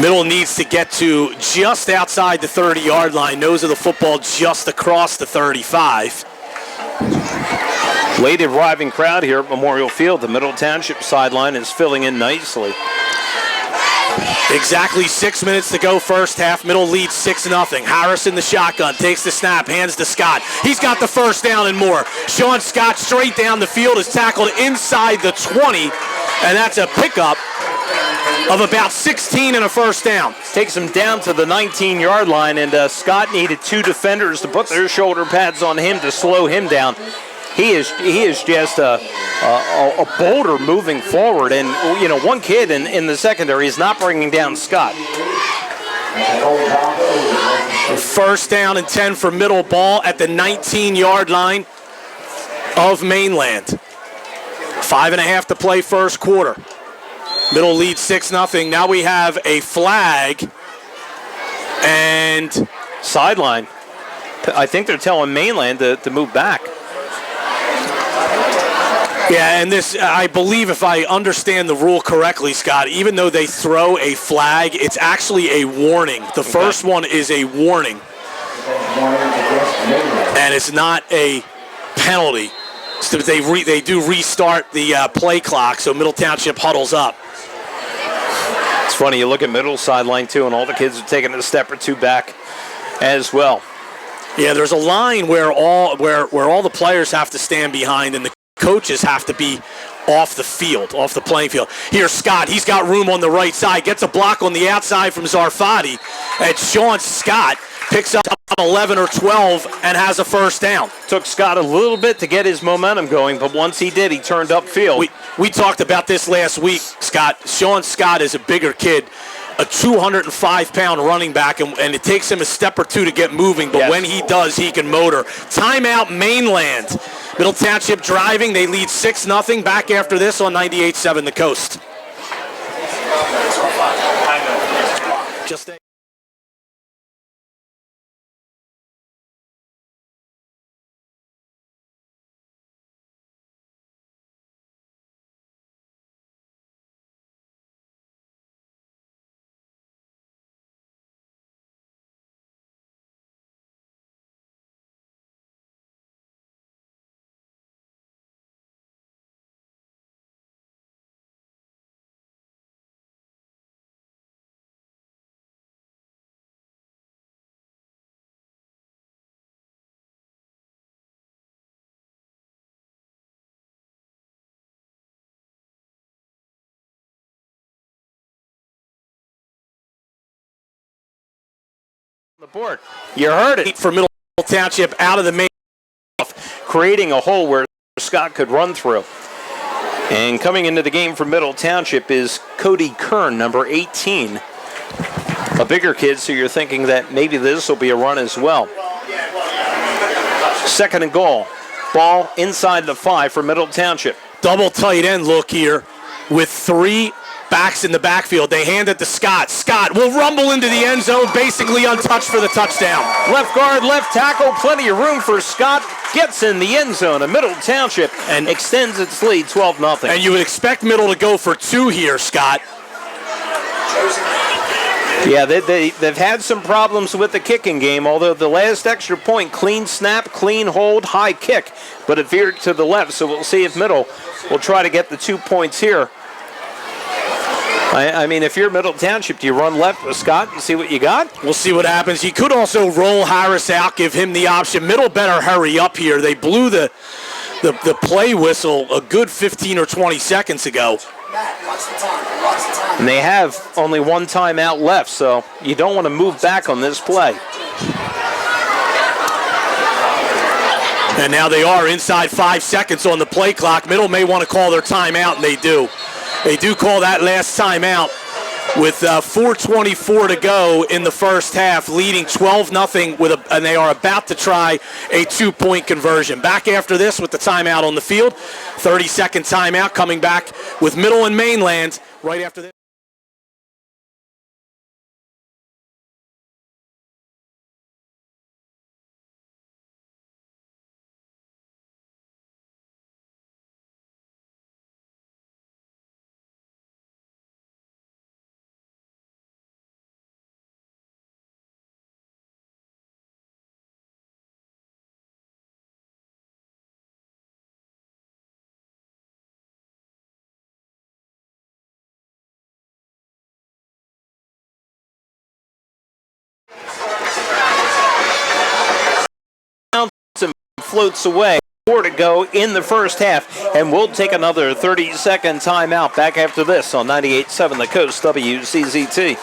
Middle needs to get to just outside the 30-yard line. Nose of the football just across the 35. Late arriving crowd here at Memorial Field. The Middle Township sideline is filling in nicely. Exactly 6 minutes to go first half. Middle leads 6-0. Harris in the shotgun, takes the snap, hands to Scott. He's got the first down and more. Sean Scott straight down the field is tackled inside the 20, and that's a pickup of about 16 and a first down. Takes him down to the 19-yard line, and Scott needed 2 defenders to put their shoulder pads on him to slow him down. He is just a boulder moving forward, and one kid in the secondary is not bringing down Scott. First down and 10 for Middle, ball at the 19-yard line of Mainland. 5.5 to play first quarter. Middle leads 6-0. Now we have a flag and sideline. I think they're telling Mainland to move back. Yeah, and this, I believe if I understand the rule correctly, Scott, even though they throw a flag, it's actually a warning. The first one is a warning, and it's not a penalty. So they do restart the play clock, so Middle Township huddles up. It's funny, you look at Middle sideline, too, and all the kids are taking a step or 2 back as well. Yeah, there's a line where all the players have to stand behind, and the coaches have to be off the field, off the playing field. Here's Scott. He's got room on the right side. Gets a block on the outside from Zarfati. And Sean Scott picks up 11 or 12 and has a first down. Took Scott a little bit to get his momentum going, but once he did, he turned upfield. We talked about this last week, Scott. Sean Scott is a bigger kid, a 205-pound running back, and it takes him a step or 2 to get moving, but when he does, he can motor. Timeout, Mainland. Middle Township driving. They lead 6-0. Back after this on 98.7 The Coast. Just the board. You heard it. For Middle Township out of the main, creating a hole where Scott could run through. And coming into the game for Middle Township is Cody Kern, number 18. A bigger kid, so you're thinking that maybe this will be a run as well. Second and goal. Ball inside the 5 for Middle Township. double tight end look here with 3 backs in the backfield. They hand it to Scott. Scott will rumble into the end zone, basically untouched for the touchdown. Left guard, left tackle, plenty of room for Scott. Gets in the end zone of Middle Township and extends its lead 12-0. And you would expect Middle to go for 2 here, Scott. Yeah, they've had some problems with the kicking game, although the last extra point, clean snap, clean hold, high kick, but it veered to the left, so we'll see if Middle will try to get the 2 points here. I mean, if you're Middle Township, do you run left with Scott and see what you got? We'll see what happens. He could also roll Harris out, give him the option. Middle better hurry up here. They blew the play whistle a good 15 or 20 seconds ago. And they have only 1 timeout left, so you don't want to move back on this play. And now they are inside 5 seconds on the play clock. Middle may want to call their timeout, and they do. They do call that last timeout with 4:24 to go in the first half, leading 12-0 and they are about to try a 2-point conversion. Back after this with the timeout on the field, 30-second timeout coming back with Middle and Mainland right after this. floats away. 4 to go in the first half, and we'll take another 30-second timeout back after this on 98.7 The Coast WCZT.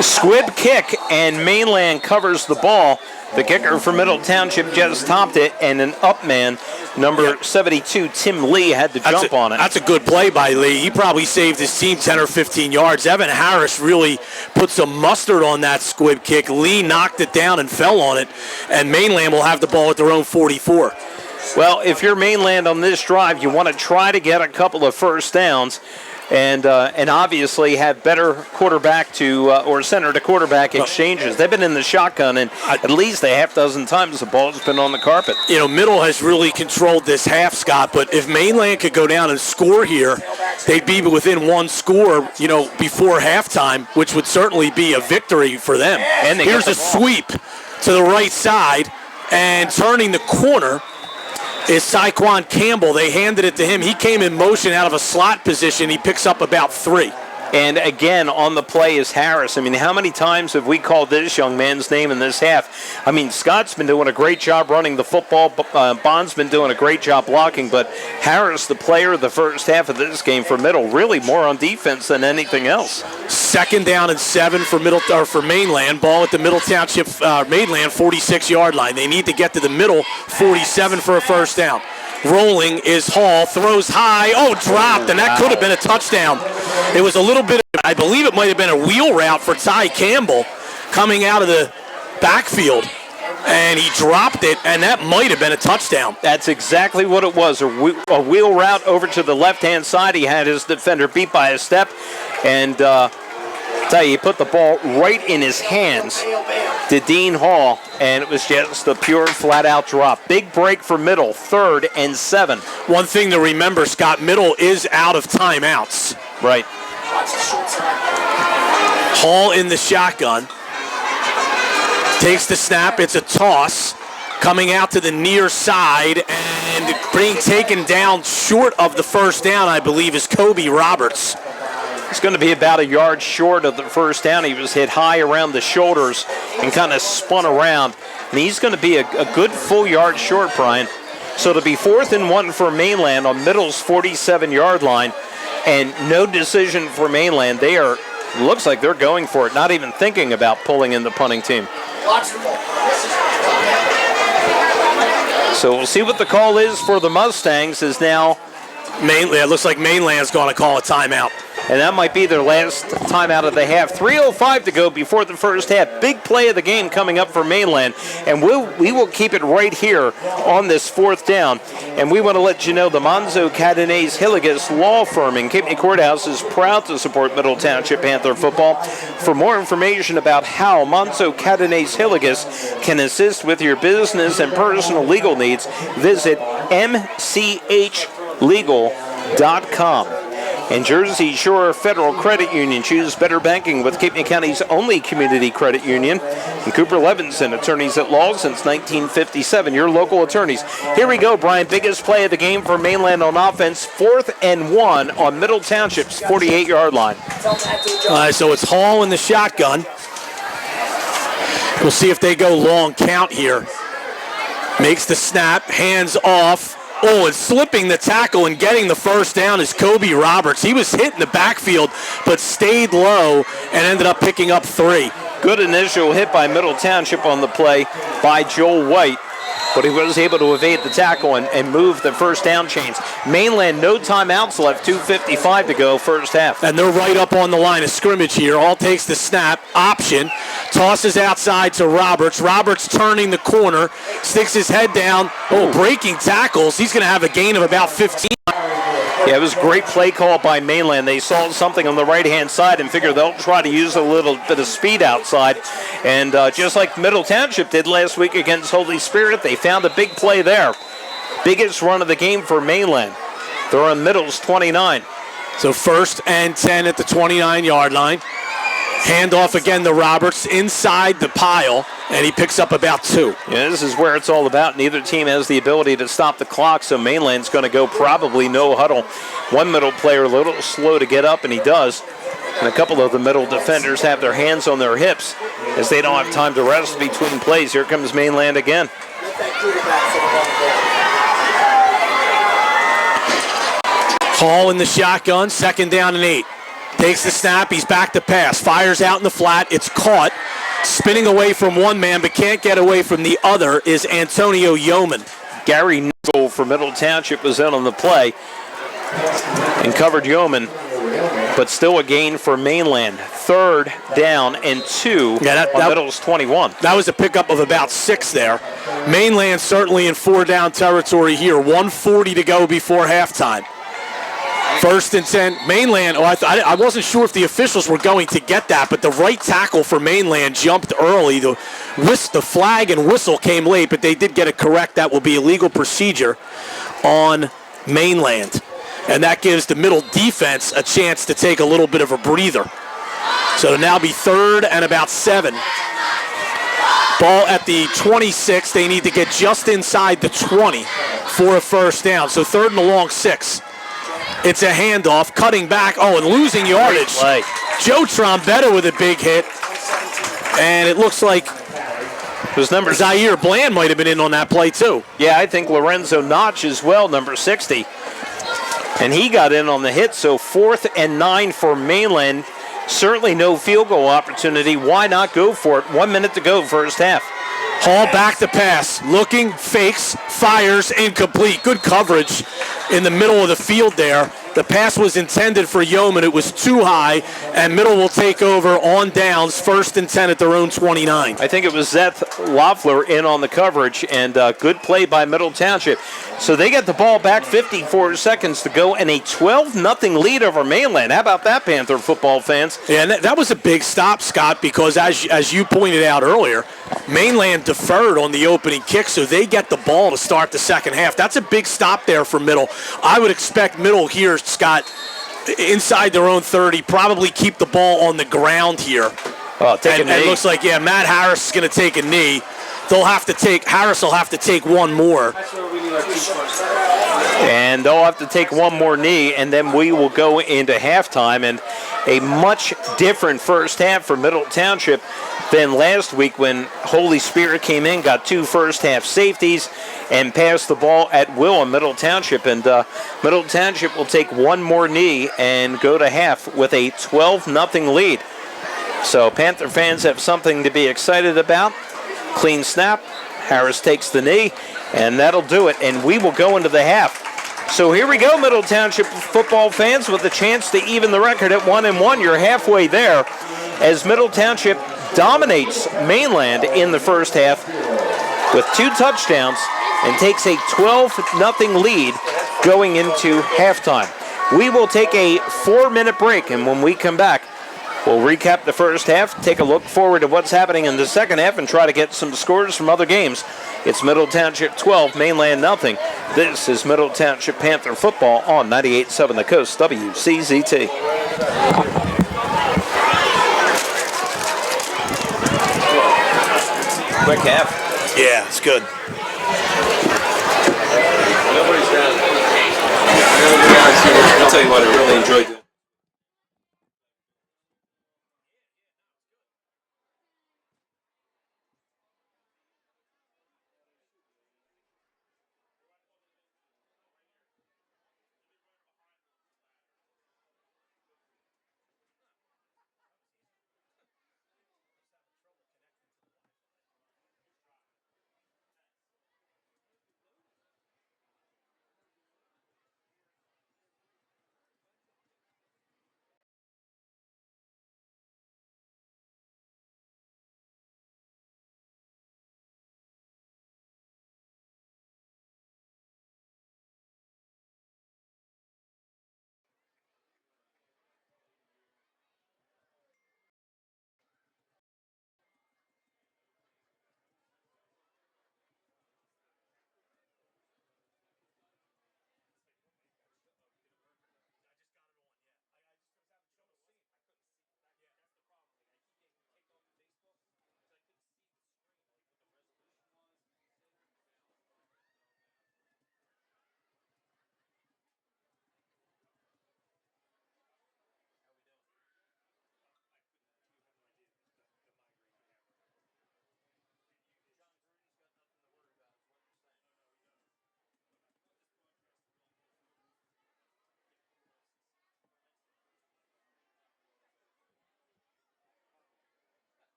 Squib kick, and Mainland covers the ball. The kicker for Middle Township just topped it, and an up man, number 72, Tim Lee, had to jump on it. That's a good play by Lee. He probably saved his team 10 or 15 yards. Evan Harris really put some mustard on that squib kick. Lee knocked it down and fell on it, and Mainland will have the ball at their own 44. Well, if you're Mainland on this drive, you want to try to get a couple of first downs and obviously have better quarterback to or center to quarterback exchanges. They've been in the shotgun, and at least a half dozen times the ball's been on the carpet. You know, Middle has really controlled this half, Scott, but if Mainland could go down and score here, they'd be within one score, you know, before halftime, which would certainly be a victory for them. And here's a sweep to the right side, and turning the corner is Saquon Campbell. They handed it to him. He came in motion out of a slot position. He picks up about 3. And again, on the play is Harris. I mean, how many times have we called this young man's name in this half? I mean, Scott's been doing a great job running the football. Bond's been doing a great job blocking. But Harris, the player of the first half of this game for Middle, really more on defense than anything else. 2nd down and 7 for Mainland. Ball at the Middle Township Mainland 46-yard line. They need to get to the middle 47 for a first down. Rolling is Hall, throws high, dropped, and that could have been a touchdown. It was a little bit, I believe it might have been a wheel route for Ty Campbell coming out of the backfield, and he dropped it, and that might have been a touchdown. That's exactly what it was, a wheel route over to the left-hand side. He had his defender beat by a step, and he put the ball right in his hands to Dean Hall, and it was just a pure flat-out drop. Big break for Middle, 3rd and 7. One thing to remember, Scott, Middle is out of timeouts. Right. Hall in the shotgun. Takes the snap. It's a toss. Coming out to the near side and being taken down short of the first down, I believe, is Kobe Roberts. It's going to be about a yard short of the first down. He was hit high around the shoulders and kind of spun around. And he's going to be a good full yard short, Brian. So to be 4th and 1 for Mainland on Middle's 47-yard line, and no decision for Mainland. Looks like they're going for it, not even thinking about pulling in the punting team. So we'll see what the call is for the Mustangs. Is now Mainland. It looks like Mainland's going to call a timeout. And that might be their last timeout of the half. 3:05 to go before the first half. Big play of the game coming up for Mainland. And we will keep it right here on this 4th down. And we want to let you know the Monzo Cadenas Hillegas Law Firm in Cape May Courthouse is proud to support Middle Township Panther football. For more information about how Monzo Cadenas Hillegas can assist with your business and personal legal needs, visit mchlegal.com. And Jersey Shore Federal Credit Union. Choose better banking with Cape May County's only community credit union. And Cooper Levinson, attorneys at law since 1957. Your local attorneys. Here we go, Brian. Biggest play of the game for Mainland on offense. 4th and 1 on Middle Township's 48-yard line. So it's Hall in the shotgun. We'll see if they go long count here. Makes the snap, hands off. And slipping the tackle and getting the first down is Kobe Roberts. He was hit in the backfield, but stayed low and ended up picking up 3. Good initial hit by Middle Township on the play by Joel White. but he was able to evade the tackle and move the first down chains. Mainland, no timeouts left, 2:55 to go, first half. And they're right up on the line of scrimmage here. All takes the snap, option, tosses outside to Roberts. Roberts turning the corner, sticks his head down. Oh, breaking tackles. He's going to have a gain of about 15. Yeah, it was a great play call by Mainland. They saw something on the right-hand side and figured they'll try to use a little bit of speed outside. And just like Middle Township did last week against Holy Spirit, they found a big play there. Biggest run of the game for Mainland. They're on Middle's 29. So 1st and 10 at the 29-yard line. Handoff again to Roberts inside the pile, and he picks up about 2. Yeah, this is where it's all about. Neither team has the ability to stop the clock, so Mainland's going to go probably no huddle. One middle player a little slow to get up, and he does. And a couple of the middle defenders have their hands on their hips as they don't have time to rest between plays. Here comes Mainland again. Hall in the shotgun, 2nd down and 8. Takes the snap, he's back to pass, fires out in the flat, it's caught. Spinning away from one man, but can't get away from the other is Antonio Yeoman. Gary Nickel for Middle Township was in on the play and covered Yeoman, but still a gain for Mainland. 3rd down and 2 on Middle's 21. That was a pickup of about 6 there. Mainland certainly in 4-down territory here. 1:40 to go before halftime. 1st and 10. Mainland, I wasn't sure if the officials were going to get that, but the right tackle for Mainland jumped early. The flag and whistle came late, but they did get it correct. That will be a legal procedure on Mainland. And that gives the middle defense a chance to take a little bit of a breather. So it'll now be 3rd and about 7. Ball at the 26. They need to get just inside the 20 for a first down. So 3rd and a long 6. It's a handoff, cutting back, and losing yardage. Joe Trombetta with a big hit. And it looks like Zaire Bland might have been in on that play too. Yeah, I think Lorenzo Notch as well, number 60. And he got in on the hit, so 4th and 9 for Mainland. Certainly no field goal opportunity. Why not go for it? 1 minute to go, first half. Hall back to pass, looking, fakes, fires, incomplete. Good coverage in the middle of the field there. The pass was intended for Yeoman. It was too high, and Middle will take over on downs, 1st and 10 at their own 29. I think it was Zeth Loeffler in on the coverage, and good play by Middle Township. So they get the ball back, 54 seconds to go, and a 12-0 lead over Mainland. How about that, Panther football fans? Yeah, and that was a big stop, Scott, because as you pointed out earlier, Mainland deferred on the opening kick, so they get the ball to start the second half. That's a big stop there for Middle. I would expect Middle here, Scott, inside their own 30, probably keep the ball on the ground here. Take a knee. It looks like, Matt Harris is going to take a knee. Harris will have to take one more. And they'll have to take one more knee, and then we will go into halftime. And a much different first half for Middle Township than last week when Holy Spirit came in, got 2 first-half safeties, and passed the ball at will in Middle Township. And Middle Township will take one more knee and go to half with a 12-0 lead. So Panther fans have something to be excited about. Clean snap. Harris takes the knee, and that'll do it. And we will go into the half. So here we go, Middle Township football fans, with a chance to even the record at 1-1. You're halfway there as Middle Township dominates Mainland in the first half with 2 touchdowns and takes a 12-0 lead going into halftime. We will take a 4-minute break, and when we come back, we'll recap the first half, take a look forward to what's happening in the second half, and try to get some scores from other games. It's Middle Township 12, Mainland nothing. This is Middle Township Panther football on 98.7 The Coast, WCZT. Quick half. Yeah, it's good. Nobody's down. I'll tell you what, I really enjoyed it.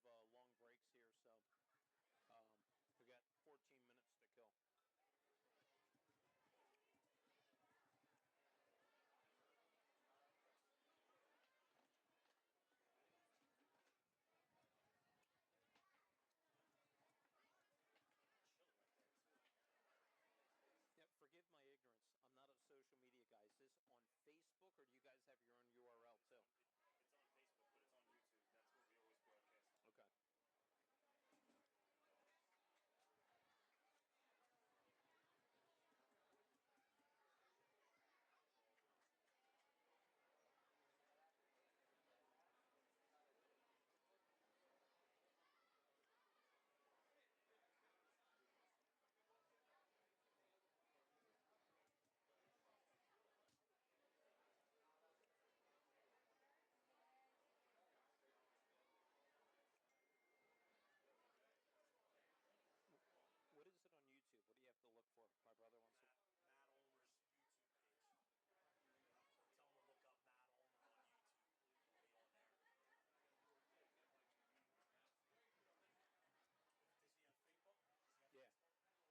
long breaks here, so we got 14 minutes to kill. Yeah, forgive my ignorance. I'm not a social media guy. Is this on Facebook, or do you guys have your own URL too? It's on Facebook, but it's on YouTube. That's what we always broadcast on. Okay. What is it on YouTube? What do you have to look for? My brother wants to. Matt Ulmer's YouTube page. So tell him to look up Matt Ulmer on YouTube. He'll be on there. Does he have Facebook? Yeah. He goes on Facebook. It's on my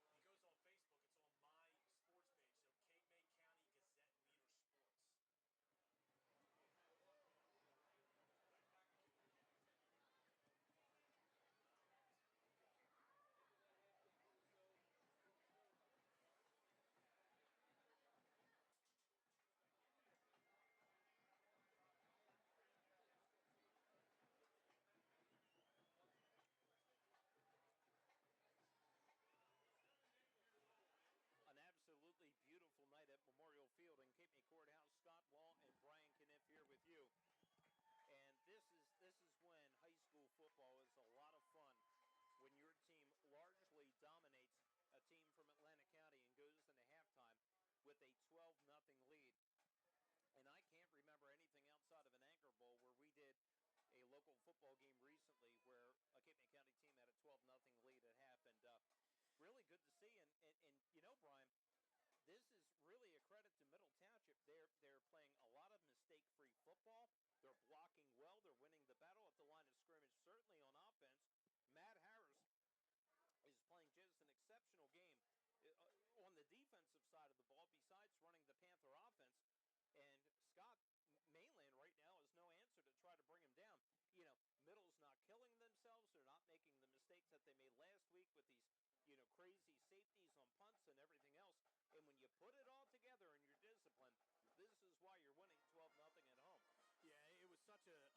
sports page. So Cape May County Gazette Leader Sports. An absolutely beautiful night at Memorial Field in Cape May Courthouse. Scott Wall and Brian Kniff here with you. And this is when high school football is a lot of fun, when your team largely dominates a team from Atlantic County and goes into halftime with a 12-0 lead. And I can't remember anything outside of an Anchor Bowl where we did a local football game recently where a Cape May County team had a 12-0 lead at half. And really good to see. And you know, Brian, this is really a credit to Middle Township. They're playing a lot of mistake-free football. They're blocking well. They're winning the battle at the line of scrimmage, certainly on offense. Matt Harris is playing just an exceptional game on the defensive side of the ball, besides running the Panther offense. And Scott, Mainland right now is no answer to try to bring him down. You know, Middle's not killing themselves. They're not making the mistakes that they made last week with these, you know, crazy safeties on punts and everything else. And when you put it all together in your discipline, this is why you're winning 12-0 at home. Yeah, it was such it was so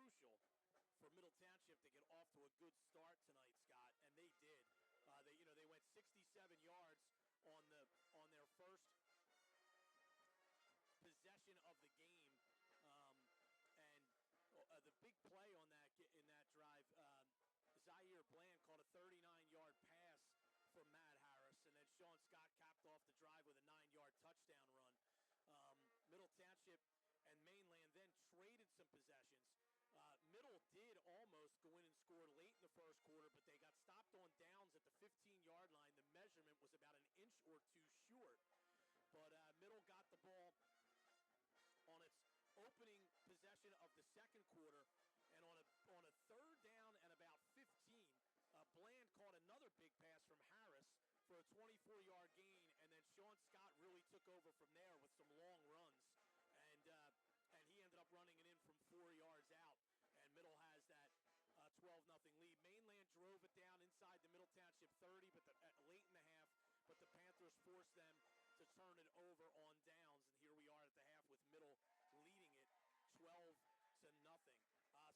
crucial for Middle Township to get off to a good start tonight, Scott, and they did. They went 67 yards on their first possession of the game, and the big play in that drive, Zaire Bland caught a 39-yard pass from Matt Harris, and then Sean Scott capped off the drive with a 9-yard touchdown run. Middle Township and Mainland then traded some possessions. Middle did almost go in and score late in the first quarter, but they got stopped on downs at the 15-yard line. The measurement was about an inch or two short, but Middle got the ball on its opening possession of the second quarter, and on a third down and about 15, Bland caught another big pass from Harris for a 24-yard gain, and then Sean Scott really took over from there with some long runs, and he ended up running it in from 4 yards out, and Middle has that 12-0 lead. Mainland drove it down inside the Middle Township 30, but late in the half, but the Panthers forced them to turn it over on downs, and here we are at the half with Middle leading it 12-0.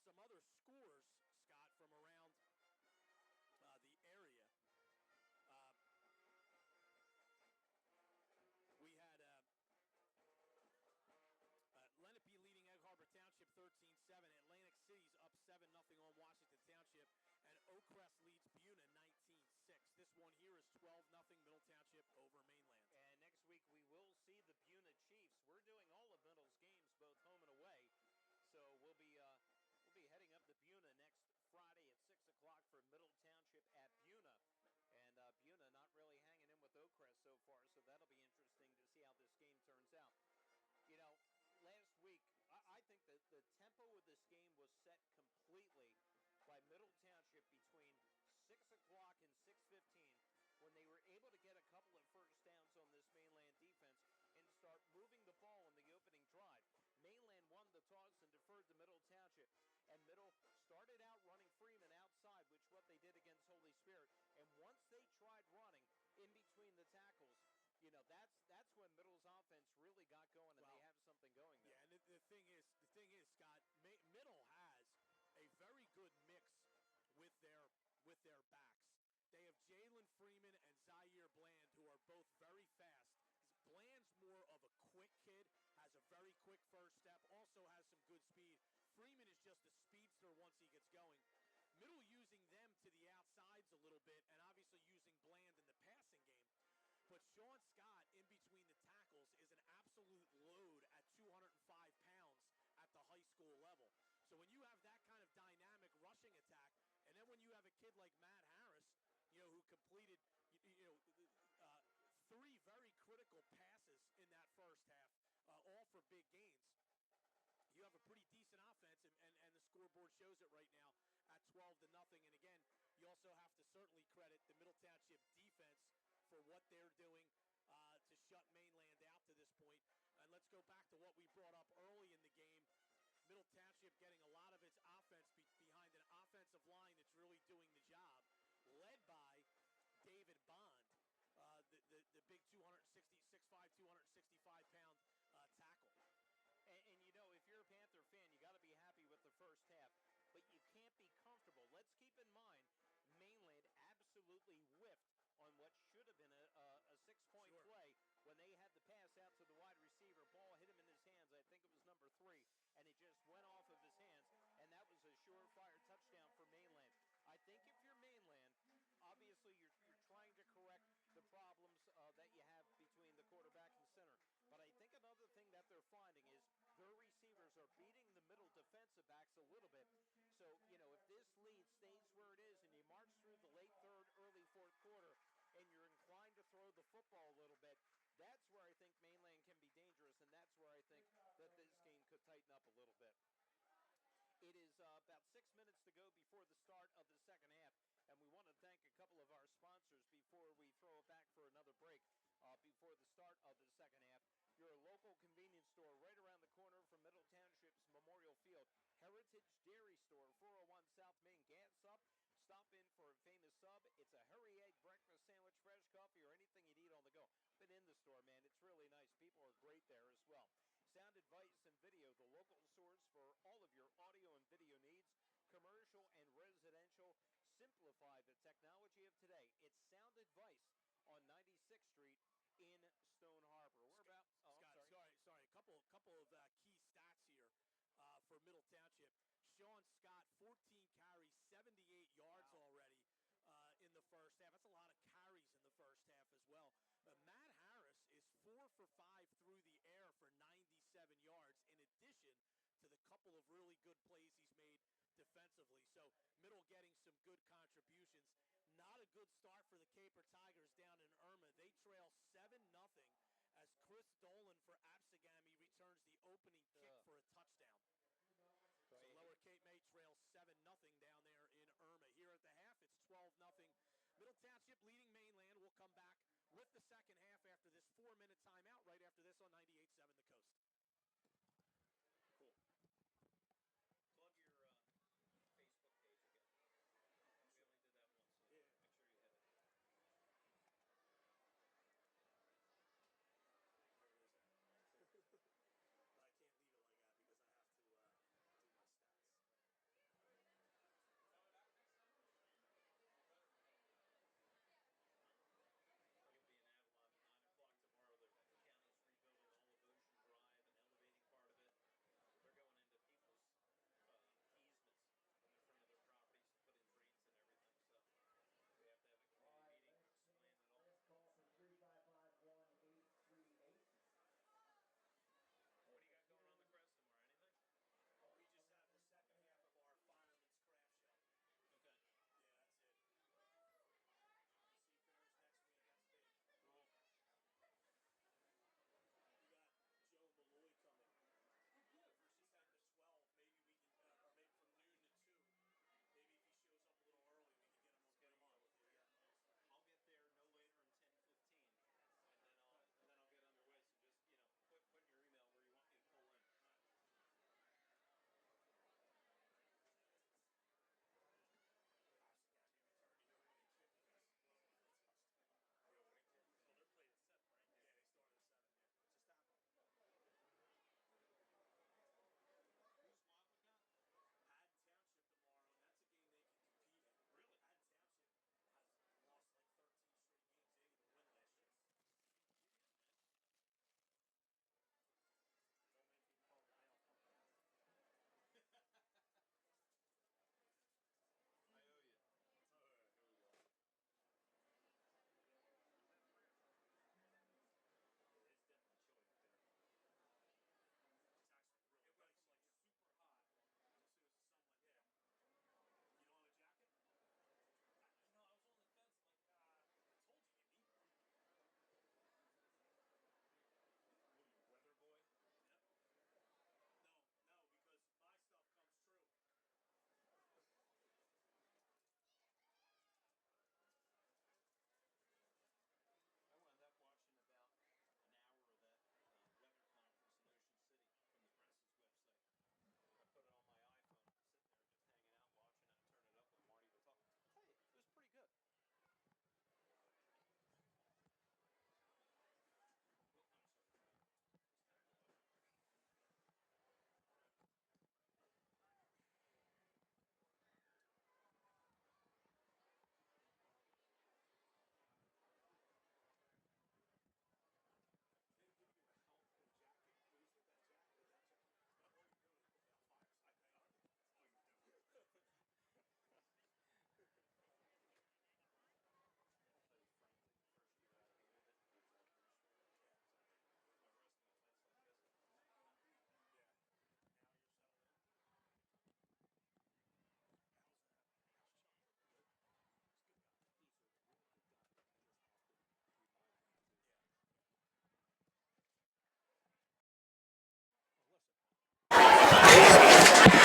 Some other scores, Scott, from around the area. We had Lenape leading Egg Harbor Township 13-7. Atlantic City's up 7-0 on Washington Township. And Oak Crest leads Buna 19-6. This one here is 12-0 Middle Township over Mainland. And next week we will see the Buna Chiefs. We're doing all of Middle's games, both home and away. So we'll be heading up to Buna next Friday at 6 o'clock for Middle Township at Buna. And Buna not really hanging in with Oak Crest so far, so that'll be interesting to see how this game turns out. You know, last week, I think the tempo of this game was set completely by Middle Township between 6 o'clock and 6:15 when they were able to get a couple of first downs on this Mainland defense and start moving the ball in the opening drive. Mainland won the toss and deferred to Middle Township, and Middle started out running Freeman outside, which what they did against Holy Spirit. And once they tried running in between the tackles, you know, that's when Middle's offense really got going, and they have something going there. Yeah, and the thing is, Scott, Middle has a very good mix with their backs. They have Jalen Freeman and Zaire Bland, who are both very fast. Bland's more of a quick kid, has a very quick first step, also has some good speed. Freeman is just a speedster once he gets going. Middle using them to the outsides a little bit, and obviously using Bland in the passing game. But Sean Scott, in between the tackles, is an absolute load at 205 pounds at the high school level. So when you have that kind of dynamic rushing attack, and then when you have a kid like Matt Harris, you know, who completed, three very critical passes in that first half, all for big gains, you have a pretty decent offense, and the scoreboard shows it right now at 12-0. And again, you also have to certainly credit the Middle Township defense for what they're doing to shut Mainland out to this point. And let's go back to what we brought up early in the game. Middle Township getting a lot of its offense behind an offensive line that's really doing the job, led by David Bond, the big 6'5", 265-pound tackle. And you know, if you're a Panther fan, you got to be happy with the first half, but you can't be comfortable. Let's keep in mind, Mainland absolutely whiffed on what should have been a six-point play when they had the pass out to the wide receiver. Ball hit him in his hands. I think it was number 3, and it just went off of his hands, and that was a surefire touchdown for Mainland. I think if you're Mainland, obviously you're trying to correct the problems that you have between the quarterback and center. But I think another thing that they're finding is their receivers are beating the middle defensive backs a little bit. So, you know, if this lead stays where it is and you march through the late third, early fourth quarter, and you're inclined to throw the football a little bit, that's where I think Mainland can be dangerous, and that's where I think that this game could tighten up a little bit. It is about 6 minutes to go before the start of the second half, and we want to thank a couple of our sponsors before we throw it back for another break before the start of the second half. Your local convenience store right around the corner from Middle Township's Memorial Field. Heritage Dairy Store, 401 South Main. Gas up. Stop in for a famous sub. It's a hurry egg breakfast sandwich, fresh coffee, or anything you need on the go. Been in the store, man. It's really nice. People are great there as well. Sound Advice and Video, the local source for all of your audio and video needs, commercial and residential. Simplify the technology of today. It's Sound Advice on 96th Street in Stone Harbor. We're about... Scott, sorry. A couple of key stats here for Middle Township. Sean Scott, 14 carries, 78 yards already in the first half. That's a lot of carries in the first half as well. Matt Harris is 4 for 5 through the air for 97 yards, in addition to the couple of really good plays he's made defensively. So Middle getting some good contributions. Not a good start for the Caper Tigers down in Irma. They trail 7-0 as Chris Dolan for Absegami returns the opening kick for a touchdown. So Lower Cape May trails 7-0 down there in Irma. Here at the half, it's 12-0. Middle Township leading Mainland. We'll come back with the second half after this 4-minute timeout, right after this on 98.7 The Coast. Cool. Plug your Facebook page again. We only did that once, so make sure you hit it. Where is it? But I can't leave it like that because I have to do my stats. We're going to be in Avalon at 9 o'clock tomorrow. The county's rebuilding all of Ocean Drive.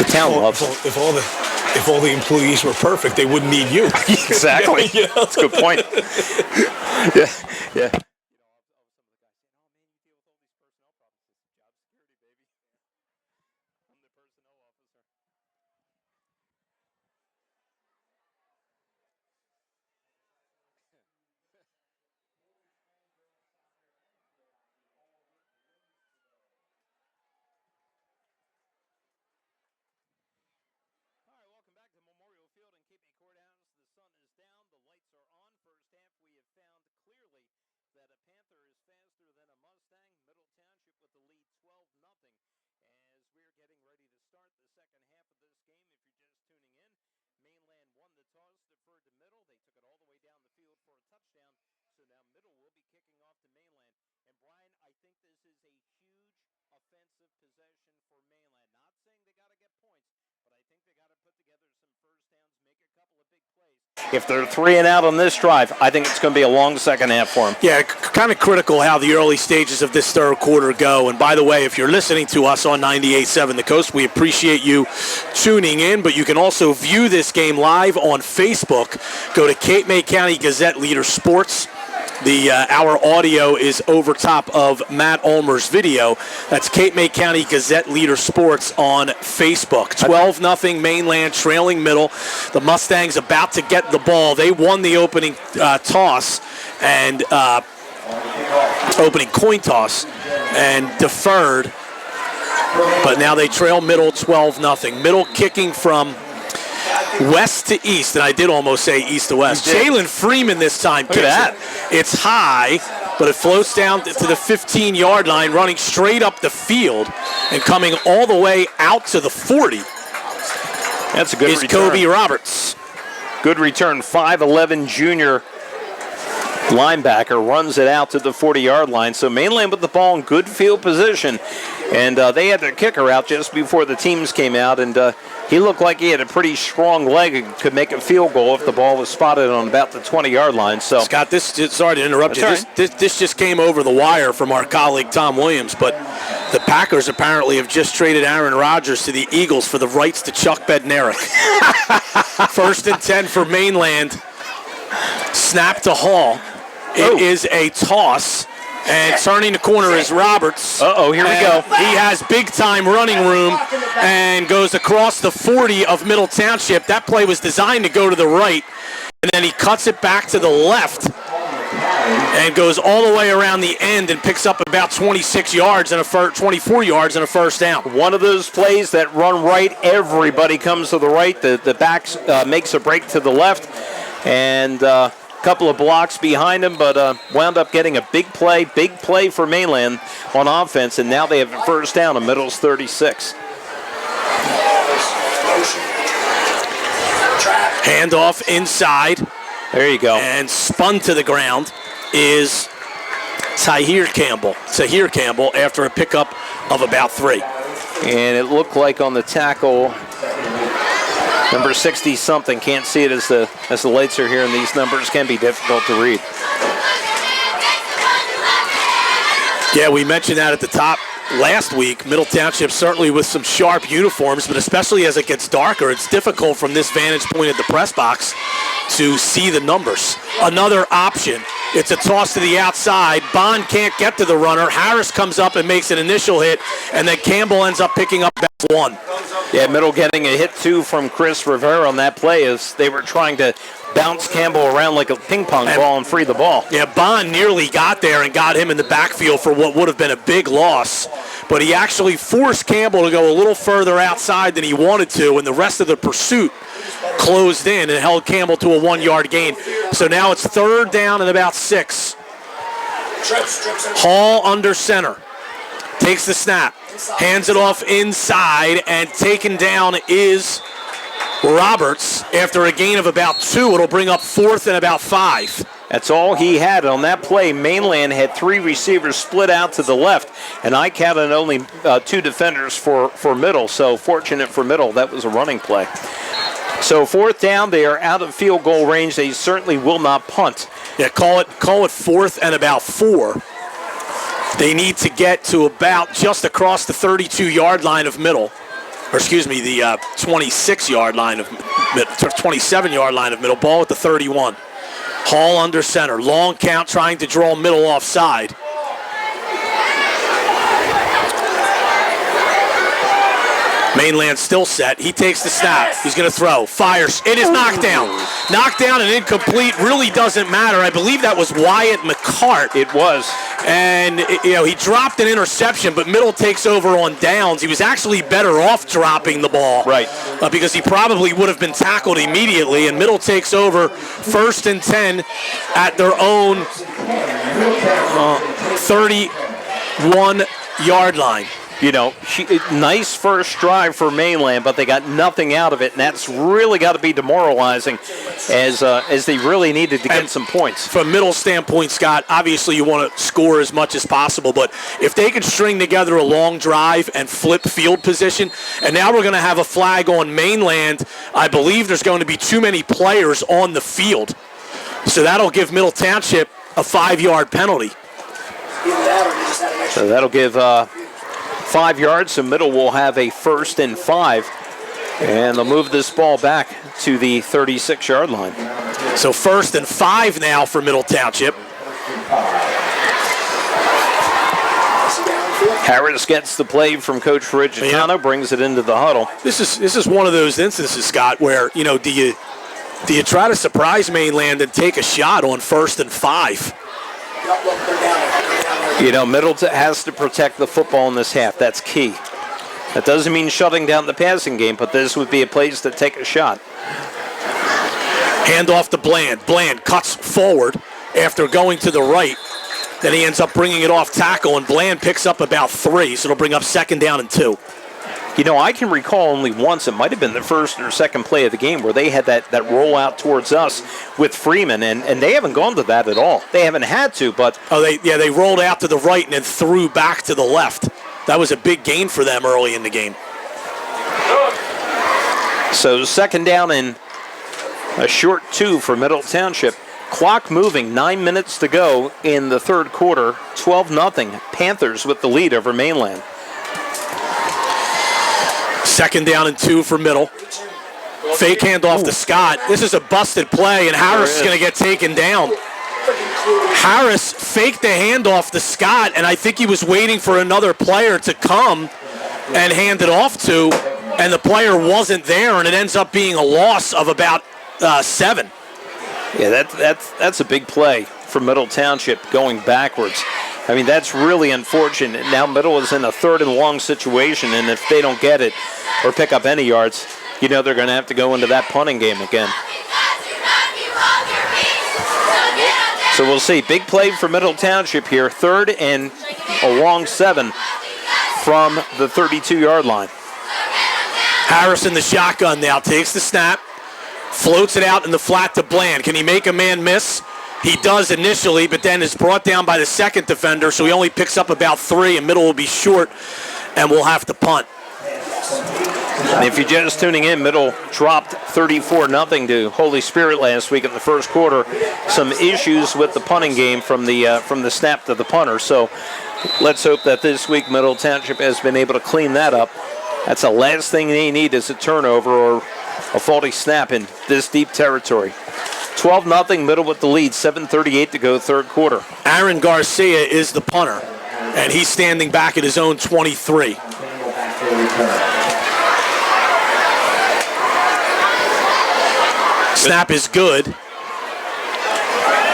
The town loves it. If all the employees were perfect, they wouldn't need you. Exactly. You know? That's a good point. Yeah, yeah. All right, welcome back to Memorial Field in Cape May Courthouse. The sun is down, the lights are on. First half, we have found clearly that a Panther is faster than a Mustang. Middle Township with the lead 12-0 as we're getting ready to start the second half of this game. If you're just tuning in, Mainland won the toss, deferred to Middle. They took it all the way down the field for a touchdown. So now Middle will be kicking off to Mainland. And Brian, I think this is a huge offensive possession for Mainland. Not saying they got to get points, but I think they got to put together some first downs, make a couple of big plays. If they're 3 and out on this drive, I think it's going to be a long second half for them. Yeah, kind of critical how the early stages of this third quarter go. And by the way, if you're listening to us on 98.7 The Coast, we appreciate you tuning in. But you can also view this game live on Facebook. Go to Cape May County Gazette Leader Sports. Our audio is over top of Matt Ulmer's video. That's Cape May County Gazette Leader Sports on Facebook. 12-0 Mainland trailing Middle. The Mustangs about to get the ball. They won the opening toss and opening coin toss and deferred. But now they trail Middle 12-0. Middle kicking from west to east, and I did almost say east to west. Jalen Freeman this time kicks it. It's high, but it floats down to the 15-yard line, running straight up the field and coming all the way out to the 40. That's a good return. Kobe Roberts. Good return. 5'11" junior linebacker runs it out to the 40-yard line. So Mainland with the ball in good field position. And they had their kicker out just before the teams came out, and he looked like he had a pretty strong leg and could make a field goal if the ball was spotted on about the 20-yard line. So, Scott, sorry to interrupt you. Right. This just came over the wire from our colleague Tom Williams, but the Packers apparently have just traded Aaron Rodgers to the Eagles for the rights to Chuck Bednarik. 1st and 10 for Mainland. Snap to Hall. It is a toss. And turning the corner is Roberts. Here we go. He has big-time running room and goes across the 40 of Middle Township. That play was designed to go to the right, and then he cuts it back to the left and goes all the way around the end and picks up about 26 yards and 24 yards and a first down. One of those plays that run right, everybody comes to the right. The backs makes a break to the left, and couple of blocks behind him, but wound up getting a big play for Mainland on offense, and now they have a first down on Middle's 36. Handoff inside. There you go. And spun to the ground is Tahir Campbell after a pickup of about 3. And it looked like on the tackle, number 60-something, can't see it as the lights are here, and these numbers can be difficult to read. Yeah, we mentioned that at the top last week. Middle Township certainly with some sharp uniforms, but especially as it gets darker, it's difficult from this vantage point at the press box to see the numbers. Another option. It's a toss to the outside. Bond can't get to the runner. Harris comes up and makes an initial hit, and then Campbell ends up picking up that 1. Yeah, Middle getting a hit, too, from Chris Rivera on that play as they were trying to bounce Campbell around like a ping pong ball and free the ball. Yeah, Bond nearly got there and got him in the backfield for what would have been a big loss. But he actually forced Campbell to go a little further outside than he wanted to, and the rest of the pursuit closed in and held Campbell to a 1-yard gain. So now it's 3rd down and about 6. Hall under center. Takes the snap. Hands it off inside, and taken down is Roberts after a gain of about 2. It'll bring up 4th and about 5. That's all he had on that play. Mainland had 3 receivers split out to the left, and I counted only 2 defenders for Middle. So fortunate for Middle, that was a running play. So 4th down, they are out of field goal range. They certainly will not punt. Yeah, call it 4th and about 4. They need to get to about just across the 32-yard line of Middle. the 26-yard line of 27-yard line of Middle. Ball at the 31. Hall under center. Long count trying to draw Middle offside. Mainland still set. He takes the snap. He's going to throw. Fires. It is knocked down. Knocked down and incomplete. Really doesn't matter. I believe that was Wyatt McCart. It was. And, he dropped an interception, but Middle takes over on downs. He was actually better off dropping the ball. Right. Because he probably would have been tackled immediately. And Middle takes over 1st and 10 at their own 31-yard line. Nice first drive for Mainland, but they got nothing out of it, and that's really got to be demoralizing as they really needed to get some points. From Middle standpoint, Scott, obviously you want to score as much as possible, but if they can string together a long drive and flip field position, and now we're going to have a flag on Mainland, I believe there's going to be too many players on the field. So that'll give Middle Township a 5-yard penalty. So that'll give 5 yards, so Middle will have a 1st and 5, and they'll move this ball back to the 36-yard line. So 1st and 5 now for Middle Township. Harris gets the play from Coach Reggiano, brings it into the huddle. This is one of those instances, Scott, where do you try to surprise Mainland and take a shot on 1st and 5? Middle has to protect the football in this half. That's key. That doesn't mean shutting down the passing game, but this would be a place to take a shot. Hand off to Bland. Bland cuts forward after going to the right. Then he ends up bringing it off tackle, and Bland picks up about 3, so it'll bring up 2nd down and 2. I can recall only once, it might have been the first or second play of the game, where they had that rollout towards us with Freeman, and they haven't gone to that at all. They haven't had to, but... They rolled out to the right and then threw back to the left. That was a big gain for them early in the game. So 2nd down and a short 2 for Middle Township. Clock moving, 9 minutes to go in the 3rd quarter. 12-0. Panthers with the lead over Mainland. 2nd down and 2 for Middle. Fake handoff to Scott. This is a busted play, and Harris is going to get taken down. Harris faked the handoff to Scott, and I think he was waiting for another player to come and hand it off to, and the player wasn't there, and it ends up being a loss of about 7. Yeah, that's a big play for Middle Township going backwards. I mean, that's really unfortunate. Now Middle is in a 3rd and long situation, and if they don't get it or pick up any yards, they're going to have to go into that punting game again. So we'll see. Big play for Middle Township here. 3rd and a long 7 from the 32-yard line. Harris in the shotgun now takes the snap, floats it out in the flat to Bland. Can he make a man miss? He does initially, but then is brought down by the 2nd defender, so he only picks up about 3, and Middle will be short, and we'll have to punt. And if you're just tuning in, Middle dropped 34-0 to Holy Spirit last week in the 1st quarter. Some issues with the punting game from the snap to the punter, so let's hope that this week Middle Township has been able to clean that up. That's the last thing they need is a turnover or a faulty snap in this deep territory. 12-0, Middle with the lead, 7:38 to go, 3rd quarter. Aaron Garcia is the punter, and he's standing back at his own 23. Snap is good.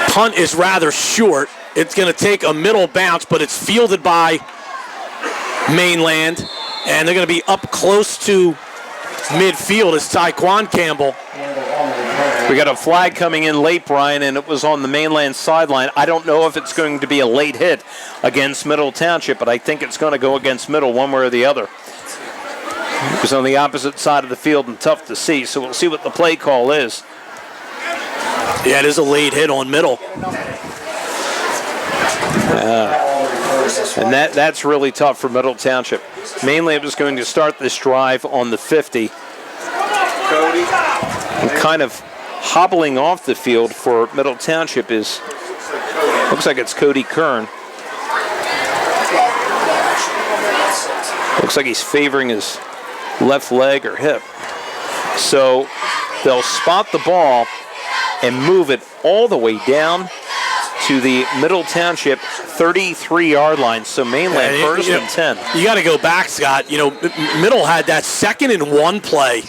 Punt is rather short. It's going to take a middle bounce, but it's fielded by Mainland, and they're going to be up close to midfield as Tyquan Campbell. We got a flag coming in late, Brian, and it was on the Mainland sideline. I don't know if it's going to be a late hit against Middle Township, but I think it's going to go against Middle one way or the other. It was on the opposite side of the field and tough to see, so we'll see what the play call is. Yeah, it is a late hit on Middle. And that's really tough for Middle Township. Mainland was going to start this drive on the 50. And kind of hobbling off the field for Middle Township looks like it's Cody Kern. Looks like he's favoring his left leg or hip. So they'll spot the ball and move it all the way down to the Middle Township 33-yard line. So Mainland first and 10. You got to go back, Scott. You know, Middle had that 2nd and 1 play,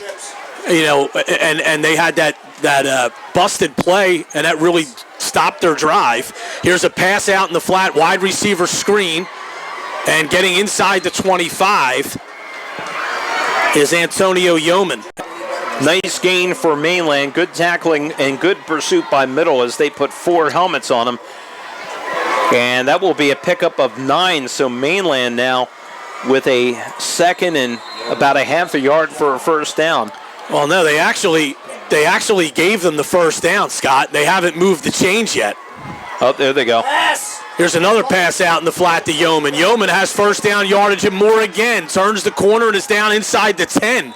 you know, and they had that busted play, and that really stopped their drive. Here's a pass out in the flat, wide receiver screen, and getting inside the 25 is Antonio Yeoman. Nice gain for Mainland. Good tackling and good pursuit by Middle as they put 4 helmets on him. And that will be a pickup of 9. So Mainland now with a 2nd and about a half a yard for a first down. Well, no, they actually gave them the first down, Scott. They haven't moved the chains yet. Oh, there they go. Here's another pass out in the flat to Yeoman. Yeoman has first down yardage and more again. Turns the corner and is down inside the 10.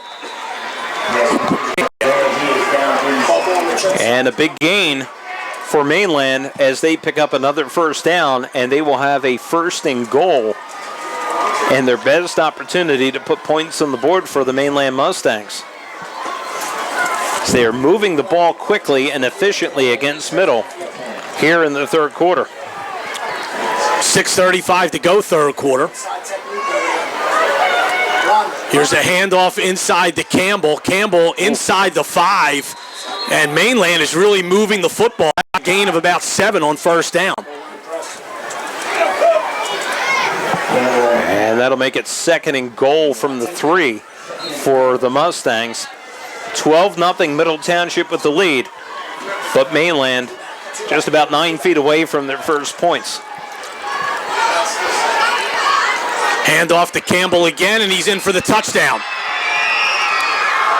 And a big gain for Mainland as they pick up another first down, and they will have a 1st and goal and their best opportunity to put points on the board for the Mainland Mustangs. So they are moving the ball quickly and efficiently against Middle here in the 3rd quarter. 6:35 to go, 3rd quarter. Here's a handoff inside to Campbell. Campbell inside the 5. And Mainland is really moving the football. A gain of about 7 on first down. And that'll make it 2nd and goal from the 3 for the Mustangs. 12-0 Middle Township with the lead. But Mainland just about 9 feet away from their first points. Handoff to Campbell again, and he's in for the touchdown.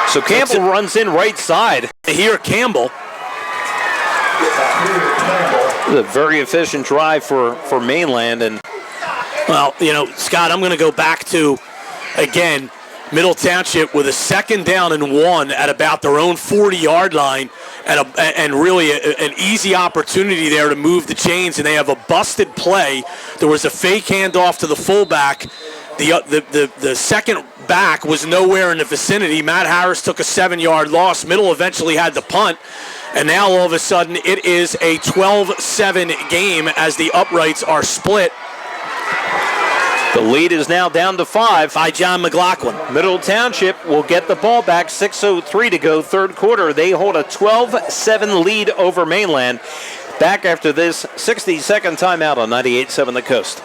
So Campbell runs in right side. Here, Campbell. A very efficient drive for Mainland. And well, you know, Scott, I'm going to go back to, again, Middle Township with a 2nd down and 1 at about their own 40-yard line, and really an easy opportunity there to move the chains, and they have a busted play. There was a fake handoff to the fullback. The second back was nowhere in the vicinity. Matt Harris took a 7-yard loss. Middle eventually had the punt, and now all of a sudden it is a 12-7 game as the uprights are split. the lead is now down to 5 by John McLaughlin. Middle Township will get the ball back. 6:03 to go, 3rd quarter. They hold a 12-7 lead over Mainland. Back after this 60-second timeout on 98.7 The Coast.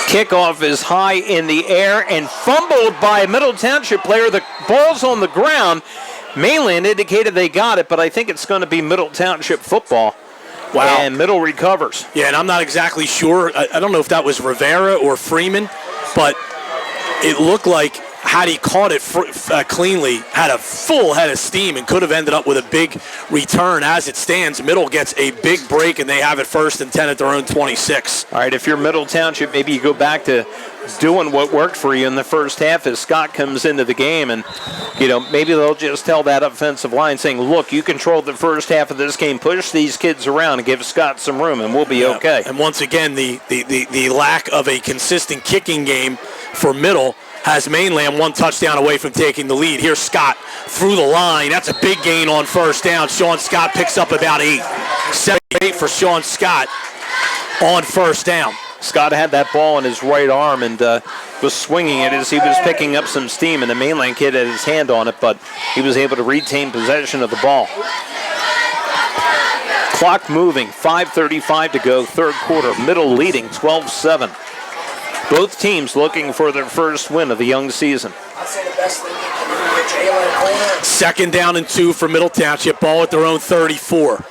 Kickoff is high in the air and fumbled by a Middle Township player. The ball's on the ground. Mainland indicated they got it, but I think it's going to be Middle Township football. Wow. And Middle recovers. Yeah, and I'm not exactly sure. I don't know if that was Rivera or Freeman, but it looked like had he caught it cleanly, had a full head of steam and could have ended up with a big return. As it stands, Middle gets a big break, and they have it 1st and 10 at their own 26. All right, if you're Middle Township, maybe you go back to doing what worked for you in the first half as Scott comes into the game, and maybe they'll just tell that offensive line saying, look, you controlled the first half of this game, push these kids around and give Scott some room and we'll be okay. And once again, the lack of a consistent kicking game for Middle has Mainland 1 touchdown away from taking the lead. Here's Scott through the line. That's a big gain on first down. Sean Scott picks up about 8. 7-8 for Sean Scott on first down. Scott had that ball in his right arm and was swinging it as he was picking up some steam, and the Mainland kid had his hand on it, but he was able to retain possession of the ball. Clock moving, 5:35 to go, third quarter. Middle leading 12-7. Both teams looking for their first win of the young season. I'd say the best thing you can do with Jalen corner. 2nd down and 2 for Middle Township, ball at their own 34.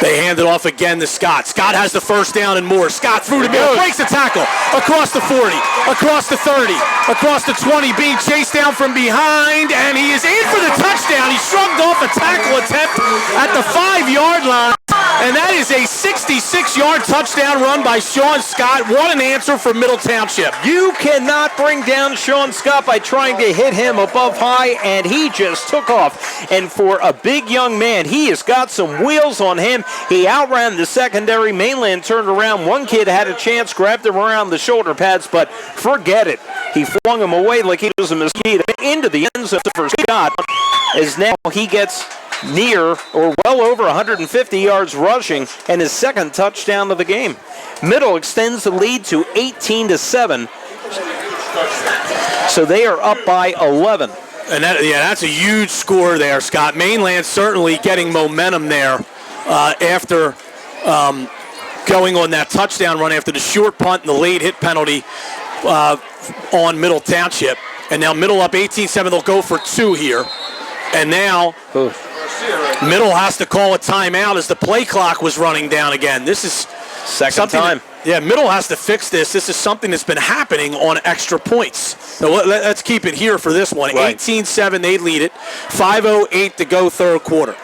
They hand it off again to Scott. Scott has the first down and more. Scott through the middle, breaks the tackle, across the 40, across the 30, across the 20, being chased down from behind, and he is in for the touchdown. He shrugged off a tackle attempt at the 5-yard line, and that is a 66-yard touchdown run by Sean Scott. What an answer for Middle Township. You cannot bring down Sean Scott by trying to hit him above high, and he just took off. And for a big young man, he has got some wheels on him. He outran the secondary. Mainland turned around. One kid had a chance, grabbed him around the shoulder pads, but forget it. He flung him away like he was a mosquito into the end zone for Scott, as now he gets near or well over 150 yards rushing and his second touchdown of the game. Middle extends the lead to 18-7. So they are up by 11. And that's a huge score there, Scott. Mainland certainly getting momentum there after going on that touchdown run after the short punt and the late hit penalty on Middle Township. And now Middle up 18-7. They'll go for 2 here. And now Middle has to call a timeout as the play clock was running down again. This is second time. Middle has to fix this. This is something that's been happening on extra points. So let's keep it here for this one. Right. 18-7, they lead it. 5:08 to go, third quarter.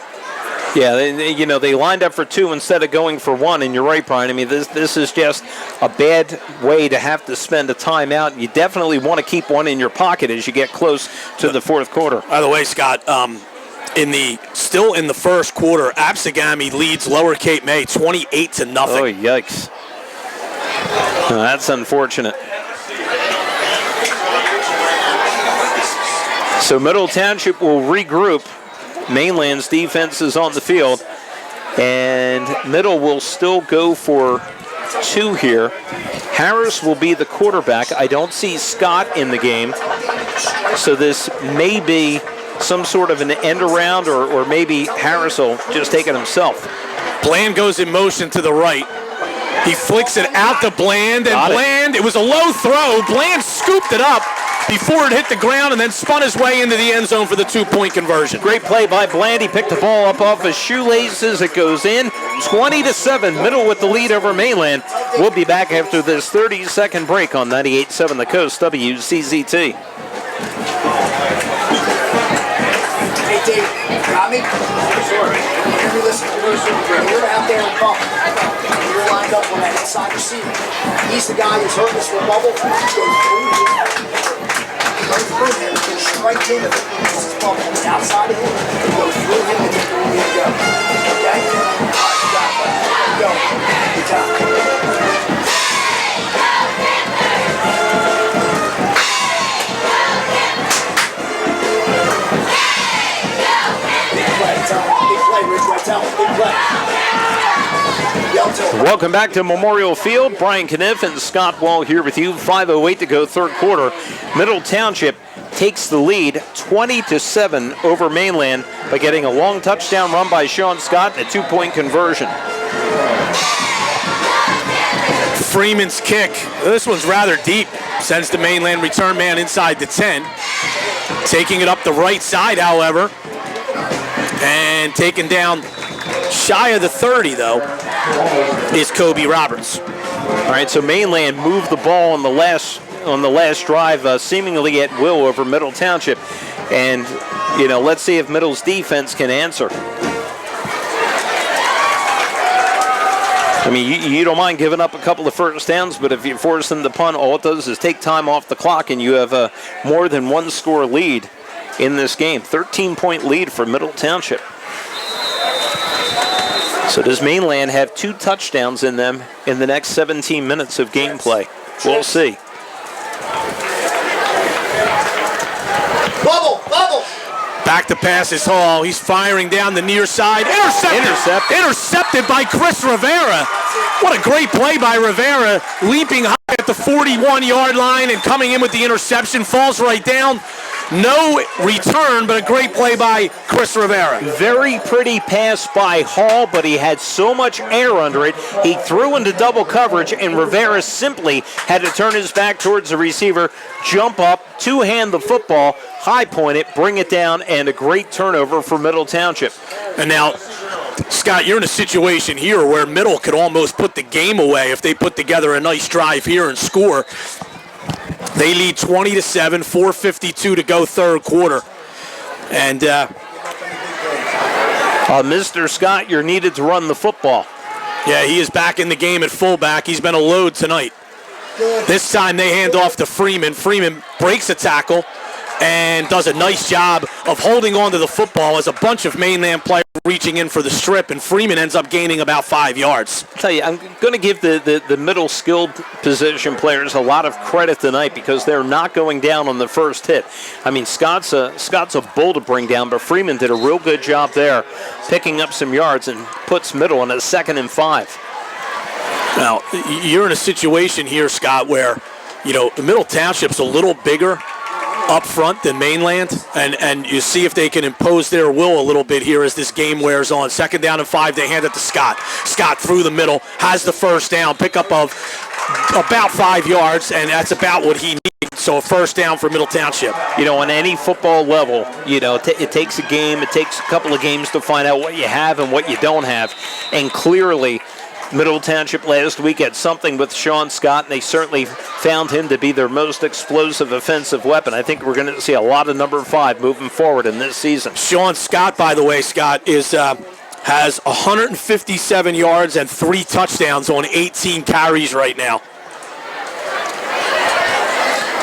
Yeah, they lined up for 2 instead of going for 1, and you're right, Brian. I mean, this is just a bad way to have to spend a timeout. You definitely want to keep one in your pocket as you get close to the fourth quarter. By the way, Scott, still in the first quarter, Absegami leads Lower Cape May 28-0. Oh, yikes. That's unfortunate. So Middle Township will regroup. Mainland's defense is on the field, and Middle will still go for 2 here. Harris will be the quarterback. I don't see Scott in the game, so this may be some sort of an end around, or maybe Harris will just take it himself. Bland goes in motion to the right. He flicks it out to Bland, and Bland, it was a low throw. Bland scooped it up before it hit the ground and then spun his way into the end zone for the 2-point conversion. Great play by Bland. He picked the ball up off his shoelaces. It goes in. 20-7. Middle with the lead over Mainland. We'll be back after this 30-second break on 98.7 The Coast, WCZT. Hey, Dave, got me? Sure. Hear me listen to this. You're out there in bubble. You're lined up on that inside receiver. He's the guy who's hurting us for bubble. Go through him, go straight to him. This is bubble on the outside of him. Go through him and take the lead and go. Okay? All right, you got it. Go. Good job. Welcome back to Memorial Field. Brian Kniff and Scott Wall here with you. 5:08 to go, third quarter. Middle Township takes the lead 20-7 over Mainland by getting a long touchdown run by Sean Scott and a 2-point conversion. Freeman's kick. This one's rather deep. Sends the Mainland return man inside the 10. Taking it up the right side, however. And taken down shy of the 30, though, is Kobe Roberts. All right, so Mainland moved the ball on the last drive, seemingly at will over Middle Township. And, let's see if Middle's defense can answer. I mean, you don't mind giving up a couple of first downs, but if you force them to punt, all it does is take time off the clock, and you have a more than 1-score lead in this game. 13-point lead for Middle Township. So does Mainland have 2 touchdowns in them in the next 17 minutes of gameplay? We'll see. Bubble! Back to pass is Hall. He's firing down the near side. Intercepted by Chris Rivera. What a great play by Rivera. Leaping high at the 41-yard line and coming in with the interception. Falls right down. No return, but a great play by Chris Rivera. Very pretty pass by Hall, but he had so much air under it. He threw into double coverage, and Rivera simply had to turn his back towards the receiver, jump up, two-hand the football, high point it, bring it down, and a great turnover for Middle Township. And now, Scott, you're in a situation here where Middle could almost put the game away if they put together a nice drive here and score. They lead 20-7, 4:52 to go third quarter. And Mr. Scott, you're needed to run the football. yeah, he is back in the game at fullback. He's been a load tonight. This time they hand off to Freeman. Freeman breaks a tackle and does a nice job of holding on to the football as a bunch of Mainland players reaching in for the strip, and Freeman ends up gaining about 5 yards. I'll tell you, I'm going to give the middle skilled position players a lot of credit tonight because they're not going down on the first hit. I mean, Scott's a bull to bring down, but Freeman did a real good job there, picking up some yards and puts Middle in a 2nd and 5. Now, you're in a situation here, Scott, where, Middle Township's a little bigger up front than Mainland, and you see if they can impose their will a little bit here as this game wears on. 2nd down and 5, they hand it to Scott. Scott through the middle, has the first down, pickup of about 5 yards, and that's about what he needs. So a first down for Middle Township. On any football level, it takes a game, it takes a couple of games to find out what you have and what you don't have, and clearly Middle Township last week had something with Sean Scott, and they certainly found him to be their most explosive offensive weapon. I think we're going to see a lot of number 5 moving forward in this season. Sean Scott, by the way, Scott, has 157 yards and 3 touchdowns on 18 carries right now.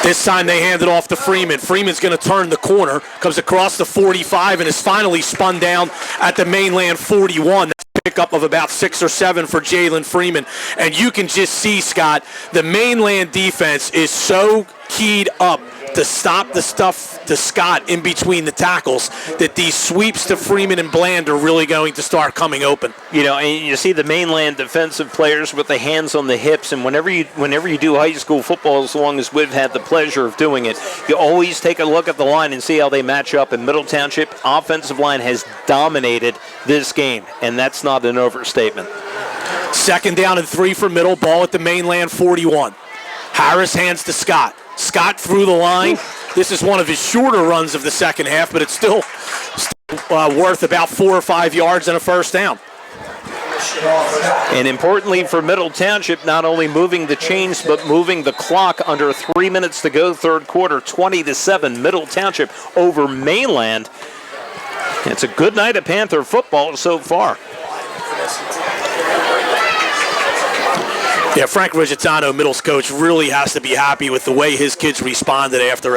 This time they hand it off to Freeman. Freeman's going to turn the corner, comes across the 45, and is finally spun down at the Mainland 41. Pickup of about 6 or 7 for Jalen Freeman. And you can just see, Scott, the Mainland defense is so keyed up to stop the stuff to Scott in between the tackles that these sweeps to Freeman and Bland are really going to start coming open. And you see the Mainland defensive players with the hands on the hips, and whenever you do high school football, as long as we've had the pleasure of doing it, you always take a look at the line and see how they match up. And Middle Township offensive line has dominated this game, and that's not an overstatement. 2nd down and 3 for Middle, ball at the Mainland 41. Harris hands to Scott. Scott through the line. This is one of his shorter runs of the second half, but it's still worth about 4 or 5 yards and a first down. And importantly for Middle Township, not only moving the chains, but moving the clock under 3 minutes to go third quarter, 20-7, Middle Township over Mainland. It's a good night of Panther football so far. Yeah, Frank Rigatano, Middle's coach, really has to be happy with the way his kids responded after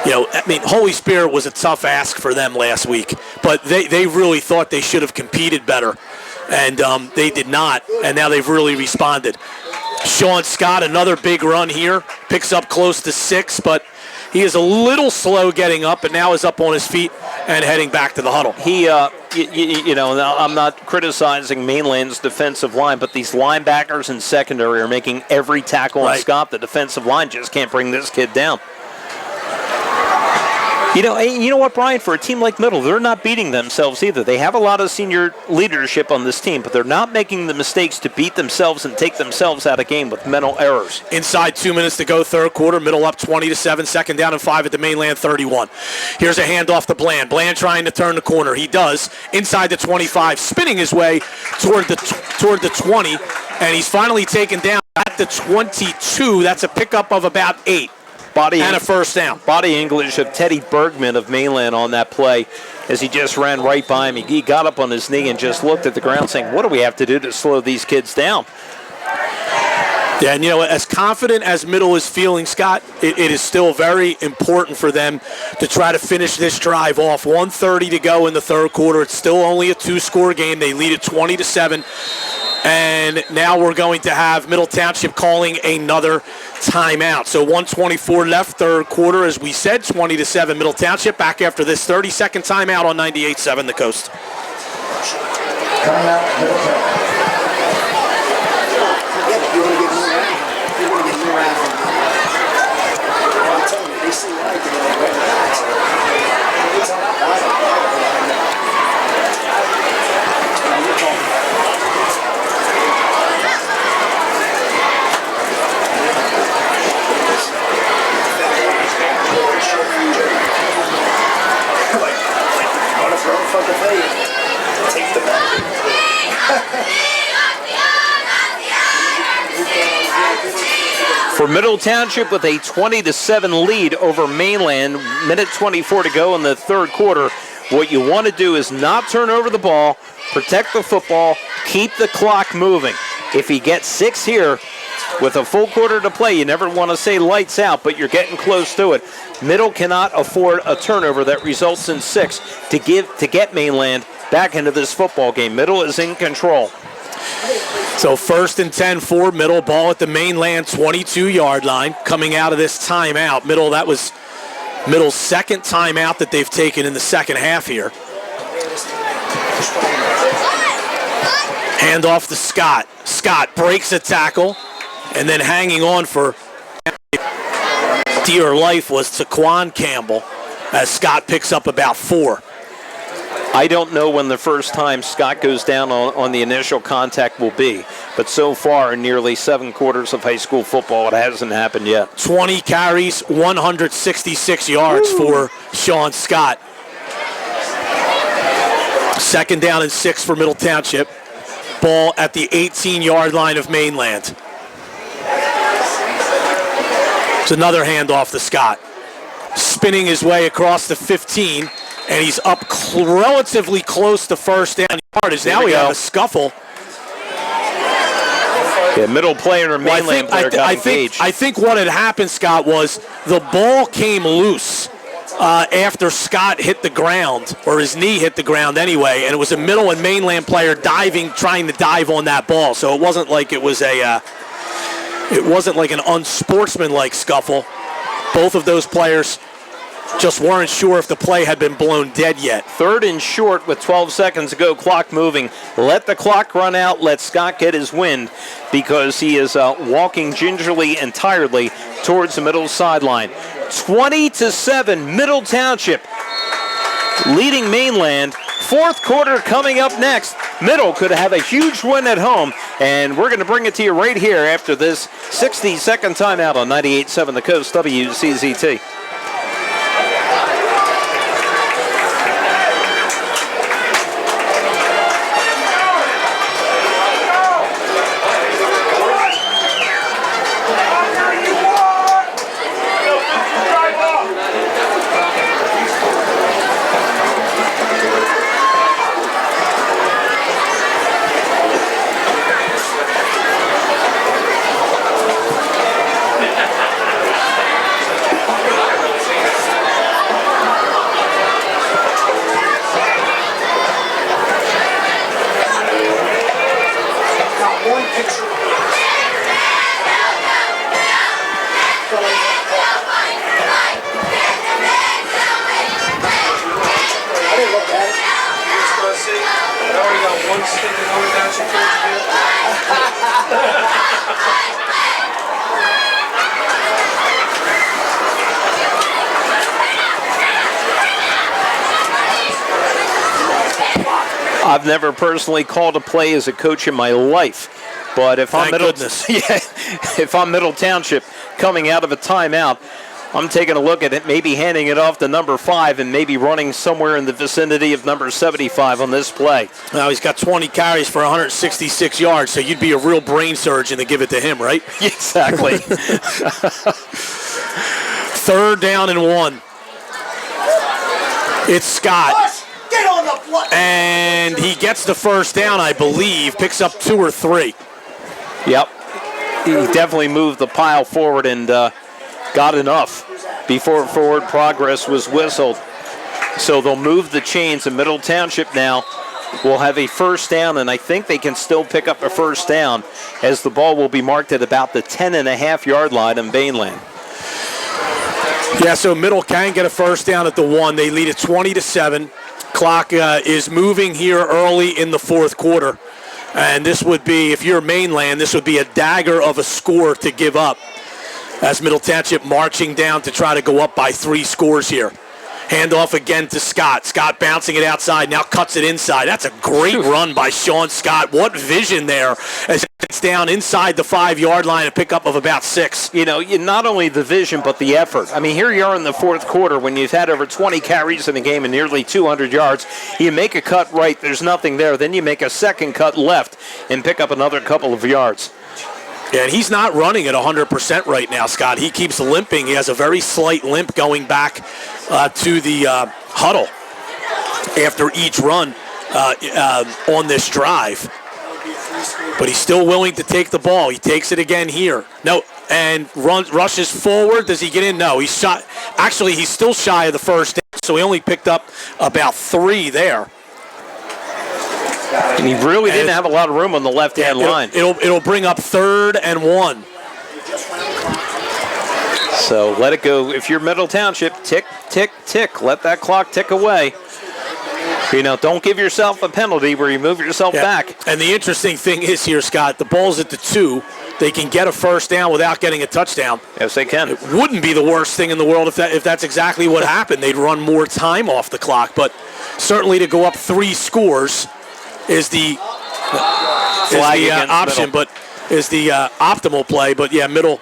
Holy Spirit was a tough ask for them last week, but they really thought they should have competed better, and they did not, and now they've really responded. Sean Scott, another big run here, picks up close to 6, but he is a little slow getting up, and now is up on his feet and heading back to the huddle. Now I'm not criticizing Mainland's defensive line, but these linebackers in secondary are making every tackle on Scott. The defensive line just can't bring this kid down. You know what, Brian? For a team like Middle, they're not beating themselves either. They have a lot of senior leadership on this team, but they're not making the mistakes to beat themselves and take themselves out of game with mental errors. Inside 2 minutes to go, third quarter. Middle up 20-7, 2nd down and 5 at the Mainland 31. Here's a handoff to Bland. Bland trying to turn the corner. He does. Inside the 25, spinning his way toward the 20, and he's finally taken down at the 22. That's a pickup of about 8. And a first down. Body English of Teddy Bergman of Mainland on that play as he just ran right by him. He got up on his knee and just looked at the ground saying, what do we have to do to slow these kids down? Yeah, and as confident as Middle is feeling, Scott, it is still very important for them to try to finish this drive off. 1:30 to go in the third quarter. It's still only a 2-score game. They lead it 20-7. And now we're going to have Middle Township calling another timeout. So 1:24 left, third quarter. As we said, 20-7 Middle Township. Back after this 30-second timeout on 98.7 The Coast. Timeout, Middle Township. Yeah, but you want to get more around. You want to get more around. I'm telling you, they obviously like take the For Middle Township with a 20-7 lead over Mainland, minute 24 to go in the third quarter. What you want to do is not turn over the ball, protect the football, keep the clock moving. If he gets 6 here with a full quarter to play, you never want to say lights out, but you're getting close to it. Middle cannot afford a turnover that results in 6 to get Mainland back into this football game. Middle is in control. So 1st and 10 for Middle, ball at the Mainland 22-yard line. Coming out of this timeout, Middle, that was Middle's second timeout that they've taken in the second half here. Hand off to Scott. Scott breaks a tackle, and then hanging on for dear life was Taquan Campbell, as Scott picks up about 4. I don't know when the first time Scott goes down on the initial contact will be, but so far in nearly 7 quarters of high school football, it hasn't happened yet. 20 carries, 166 yards for Sean Scott. 2nd down and 6 for Middle Township. Ball at the 18-yard line of Mainland. It's another handoff to Scott. Spinning his way across the 15. And he's up relatively close to first down yardage. Now we have a scuffle. Yeah, Middle player and Mainland player got engaged. I think what had happened, Scott, was the ball came loose after Scott hit the ground, or his knee hit the ground anyway, and it was a Middle and Mainland player trying to dive on that ball. So it wasn't like it was an unsportsmanlike scuffle. Both of those players just weren't sure if the play had been blown dead yet. 3rd and short with 12 seconds to go, clock moving. Let the clock run out, let Scott get his wind, because he is walking gingerly and tiredly towards the Middle sideline. 20-7, Middle Township leading Mainland. 4th quarter coming up next. Middle could have a huge win at home, and we're going to bring it to you right here after this 60-second timeout on 98.7 The Coast, WCZT. I've never personally called a play as a coach in my life, but if I'm Middle Township coming out of a timeout, I'm taking a look at it, maybe handing it off to number 5 and maybe running somewhere in the vicinity of number 75 on this play. Now he's got 20 carries for 166 yards, so you'd be a real brain surgeon to give it to him, right? Exactly. 3rd down and 1. It's Scott. Get on the blood. And he gets the first down, I believe, picks up 2 or 3. Yep. He definitely moved the pile forward and got enough before forward progress was whistled. So they'll move the chains, and Middle Township now will have a first down, and I think they can still pick up a first down as the ball will be marked at about the 10.5-yard line in Mainland. Yeah, so Middle can get a first down at the 1. They lead at 20-7. Clock is moving here early in the 4th quarter. And this would be, if you're Mainland, this would be a dagger of a score to give up. as Middle Township marching down to try to go up by 3 scores here. Handoff again to Scott. Scott bouncing it outside, now cuts it inside. That's a great run by Sean Scott. What vision there as it's down inside the 5-yard line, a pickup of about 6. You know, not only the vision, but the effort. I mean, here you are in the fourth quarter when you've had over 20 carries in a game and nearly 200 yards. You make a cut right, there's nothing there. Then you make a second cut left and pick up another couple of yards. Yeah, and he's not running at 100% right now, Scott. He keeps limping. He has a very slight limp going back to the huddle after each run on this drive. But he's still willing to take the ball. He takes it again here. No, and rushes forward. Does he get in? No, he's shot. Actually, he's still shy of the first down, so he only picked up about 3 there. And he really didn't have a lot of room on the left-hand line. It'll bring up 3rd and 1. So let it go. If you're Middle Township, tick, tick, tick. Let that clock tick away. You know, don't give yourself a penalty where you move yourself back. And the interesting thing is here, Scott, the ball's at the 2. They can get a first down without getting a touchdown. Yes, they can. It wouldn't be the worst thing in the world if that's exactly what happened. They'd run more time off the clock. But certainly to go up 3 scores is the option, but is the optimal play. But yeah, Middle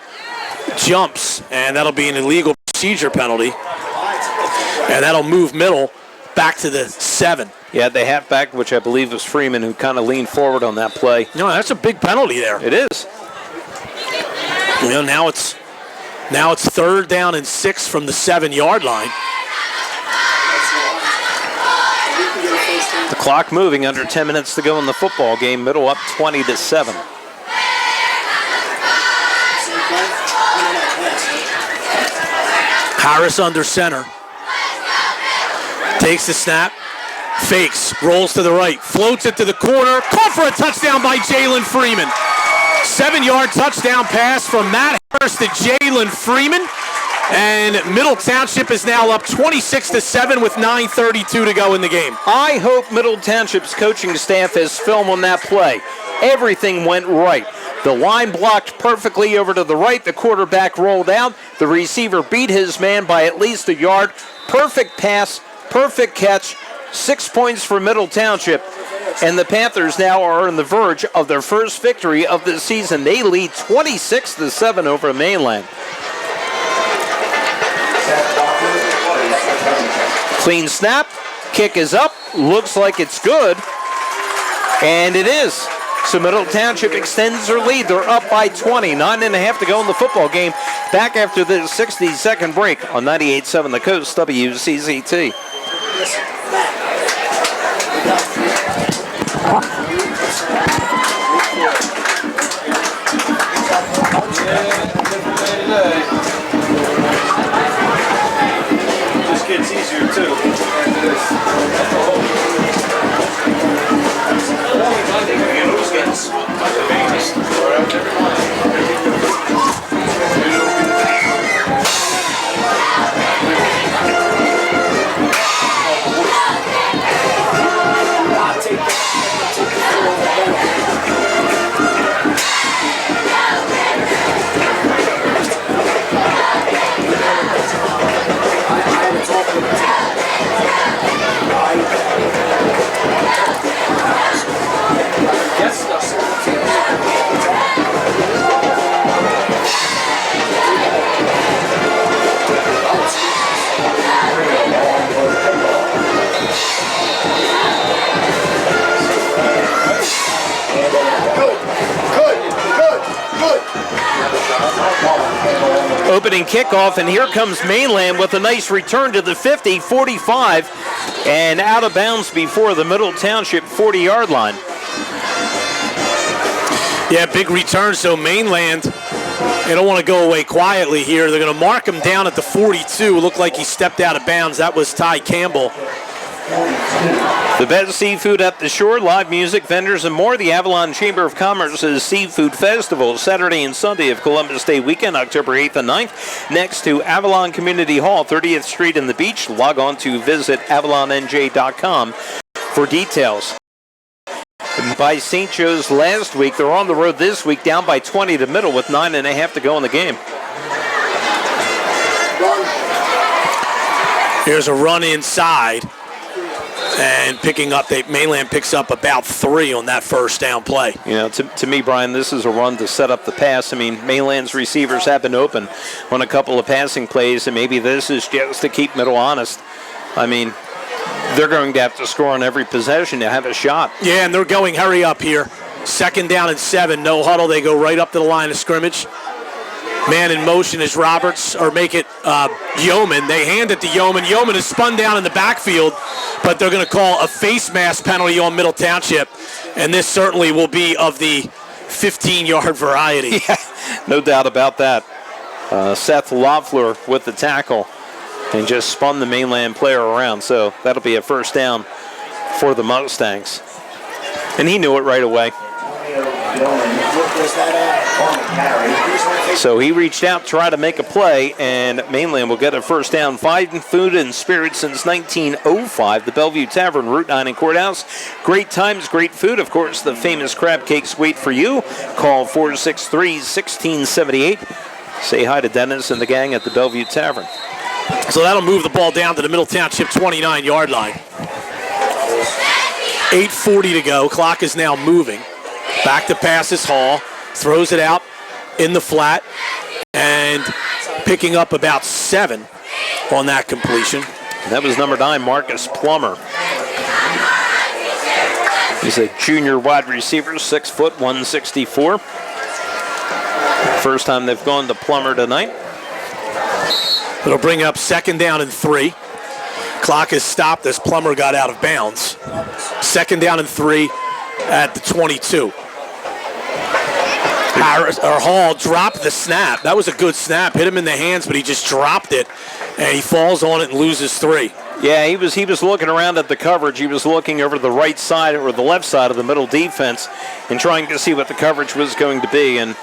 jumps, and that'll be an illegal procedure penalty, and that'll move Middle back to the 7. Yeah, the halfback, which I believe was Freeman, who kind of leaned forward on that play. No, that's a big penalty there. It is. You know, now it's 3rd down and 6 from the 7-yard line. The clock moving, under 10 minutes to go in the football game. Middle up 20-7. Harris under center. Takes the snap. Fakes. Rolls to the right. Floats it to the corner. Caught for a touchdown by Jalen Freeman. 7-yard touchdown pass from Matt Harris to Jalen Freeman. And Middle Township is now up 26-7 with 9:32 to go in the game. I hope Middle Township's coaching staff has film on that play. Everything went right. The line blocked perfectly over to the right. The quarterback rolled out. The receiver beat his man by at least a yard. Perfect pass, perfect catch. 6 points for Middle Township. And the Panthers now are on the verge of their first victory of the season. They lead 26-7 over Mainland. Clean snap. Kick is up. Looks like it's good. And it is. So Middle Township extends their lead. They're up by 20. 9.5 to go in the football game. Back after the 60-second break on 98.7 The Coast, WCCT. Just gets easier too. Opening kickoff, and here comes Mainland with a nice return to the 50, 45, and out of bounds before the Middle Township 40-yard line. Yeah, big return, so Mainland, they don't want to go away quietly here. They're going to mark him down at the 42. Looked like he stepped out of bounds. That was Ty Campbell. The best seafood at the shore, live music, vendors, and more. The Avalon Chamber of Commerce's Seafood Festival, Saturday and Sunday of Columbus Day weekend, October 8th and 9th, next to Avalon Community Hall, 30th Street and the Beach. Log on to visit avalonnj.com for details. By St. Joe's last week, they're on the road this week, down by 20 to Middle with 9.5 to go in the game. Here's a run inside. And Mainland picks up about 3 on that first down play. You know, to me, Brian, this is a run to set up the pass. I mean, Mainland's receivers have been open on a couple of passing plays, and maybe this is just to keep Middle honest. I mean, they're going to have to score on every possession to have a shot. Yeah, and they're going hurry up here. 2nd down and 7, no huddle. They go right up to the line of scrimmage. Man in motion is Roberts, or make it Yeoman. They hand it to Yeoman. Yeoman is spun down in the backfield, but they're going to call a face mask penalty on Middle Township, and this certainly will be of the 15-yard variety. Yeah, no doubt about that. Seth Loeffler with the tackle and just spun the Mainland player around, so that'll be a first down for the Mustangs. And he knew it right away. So he reached out to try to make a play, and Mainland will get a first down. Fighting food and spirit since 1905. The Bellevue Tavern, Route 9 and Courthouse. Great times, great food. Of course, the famous crab cakes wait for you. Call 463-1678. Say hi to Dennis and the gang at the Bellevue Tavern. So that'll move the ball down to the Middle Township 29-yard line. 8:40 to go. Clock is now moving. Back to pass is Hall. Throws it out in the flat. And picking up about 7 on that completion. That was number 9, Marcus Plummer. He's a junior wide receiver, 6 foot, 164. First time they've gone to Plummer tonight. It'll bring up 2nd down and 3. Clock is stopped as Plummer got out of bounds. 2nd down and 3 at the 22. Hall dropped the snap. That was a good snap. Hit him in the hands, but he just dropped it, and he falls on it and loses 3. Yeah, he was looking around at the coverage. He was looking over the right side or the left side of the middle defense and trying to see what the coverage was going to be, and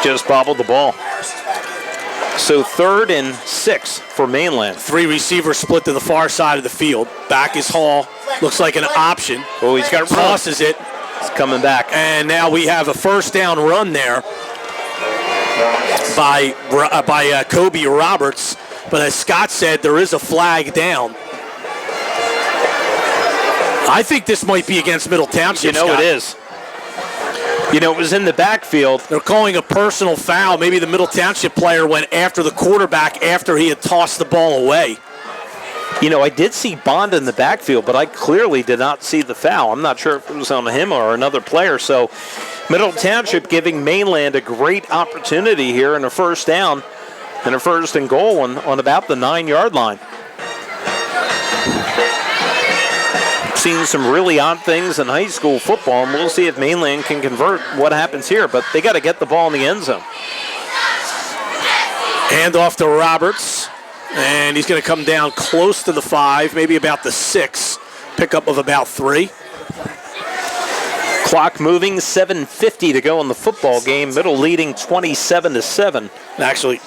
just bobbled the ball. So 3rd and 6 for Mainland. 3 receivers split to the far side of the field. Back is Hall. Looks like an option. Oh, he's got tosses it. It's coming back. And now we have a first down run there by Kobe Roberts. But as Scott said, there is a flag down. I think this might be against Middle Township, You know, Scott. it is. You know, it was in the backfield. They're calling a personal foul. Maybe the Middle Township player went after the quarterback after he had tossed the ball away. You know, I did see Bond in the backfield, but I clearly did not see the foul. I'm not sure if it was on him or another player. So Middle Township giving Mainland a great opportunity here in a first down and a 1st and goal on about the 9-yard line. Seen some really odd things in high school football, and we'll see if Mainland can convert what happens here, but they got to get the ball in the end zone. Hand off to Roberts, and he's going to come down close to the 5, maybe about the 6. Pickup of about 3. Clock moving, 7:50 to go in the football game. Middle leading 27-7. Actually,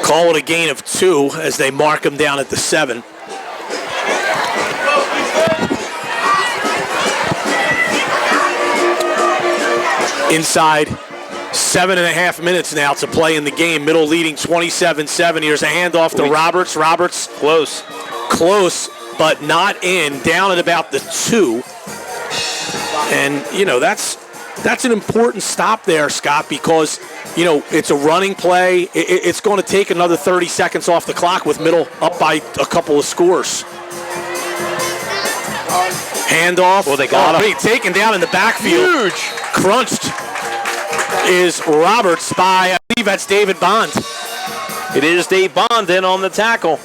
call it a gain of 2 as they mark him down at the 7. Inside 7.5 minutes now to play in the game. Middle leading 27-7. Here's a handoff to Roberts. Roberts close, but not in. Down at about the 2. And, you know, that's an important stop there, Scott, because, you know, it's a running play. It's going to take another 30 seconds off the clock with Middle up by a couple of scores. Handoff. Well, they got him. Taken down in the backfield. Huge. Crunched is Roberts by, I believe that's David Bond. It is Dave Bond in on the tackle.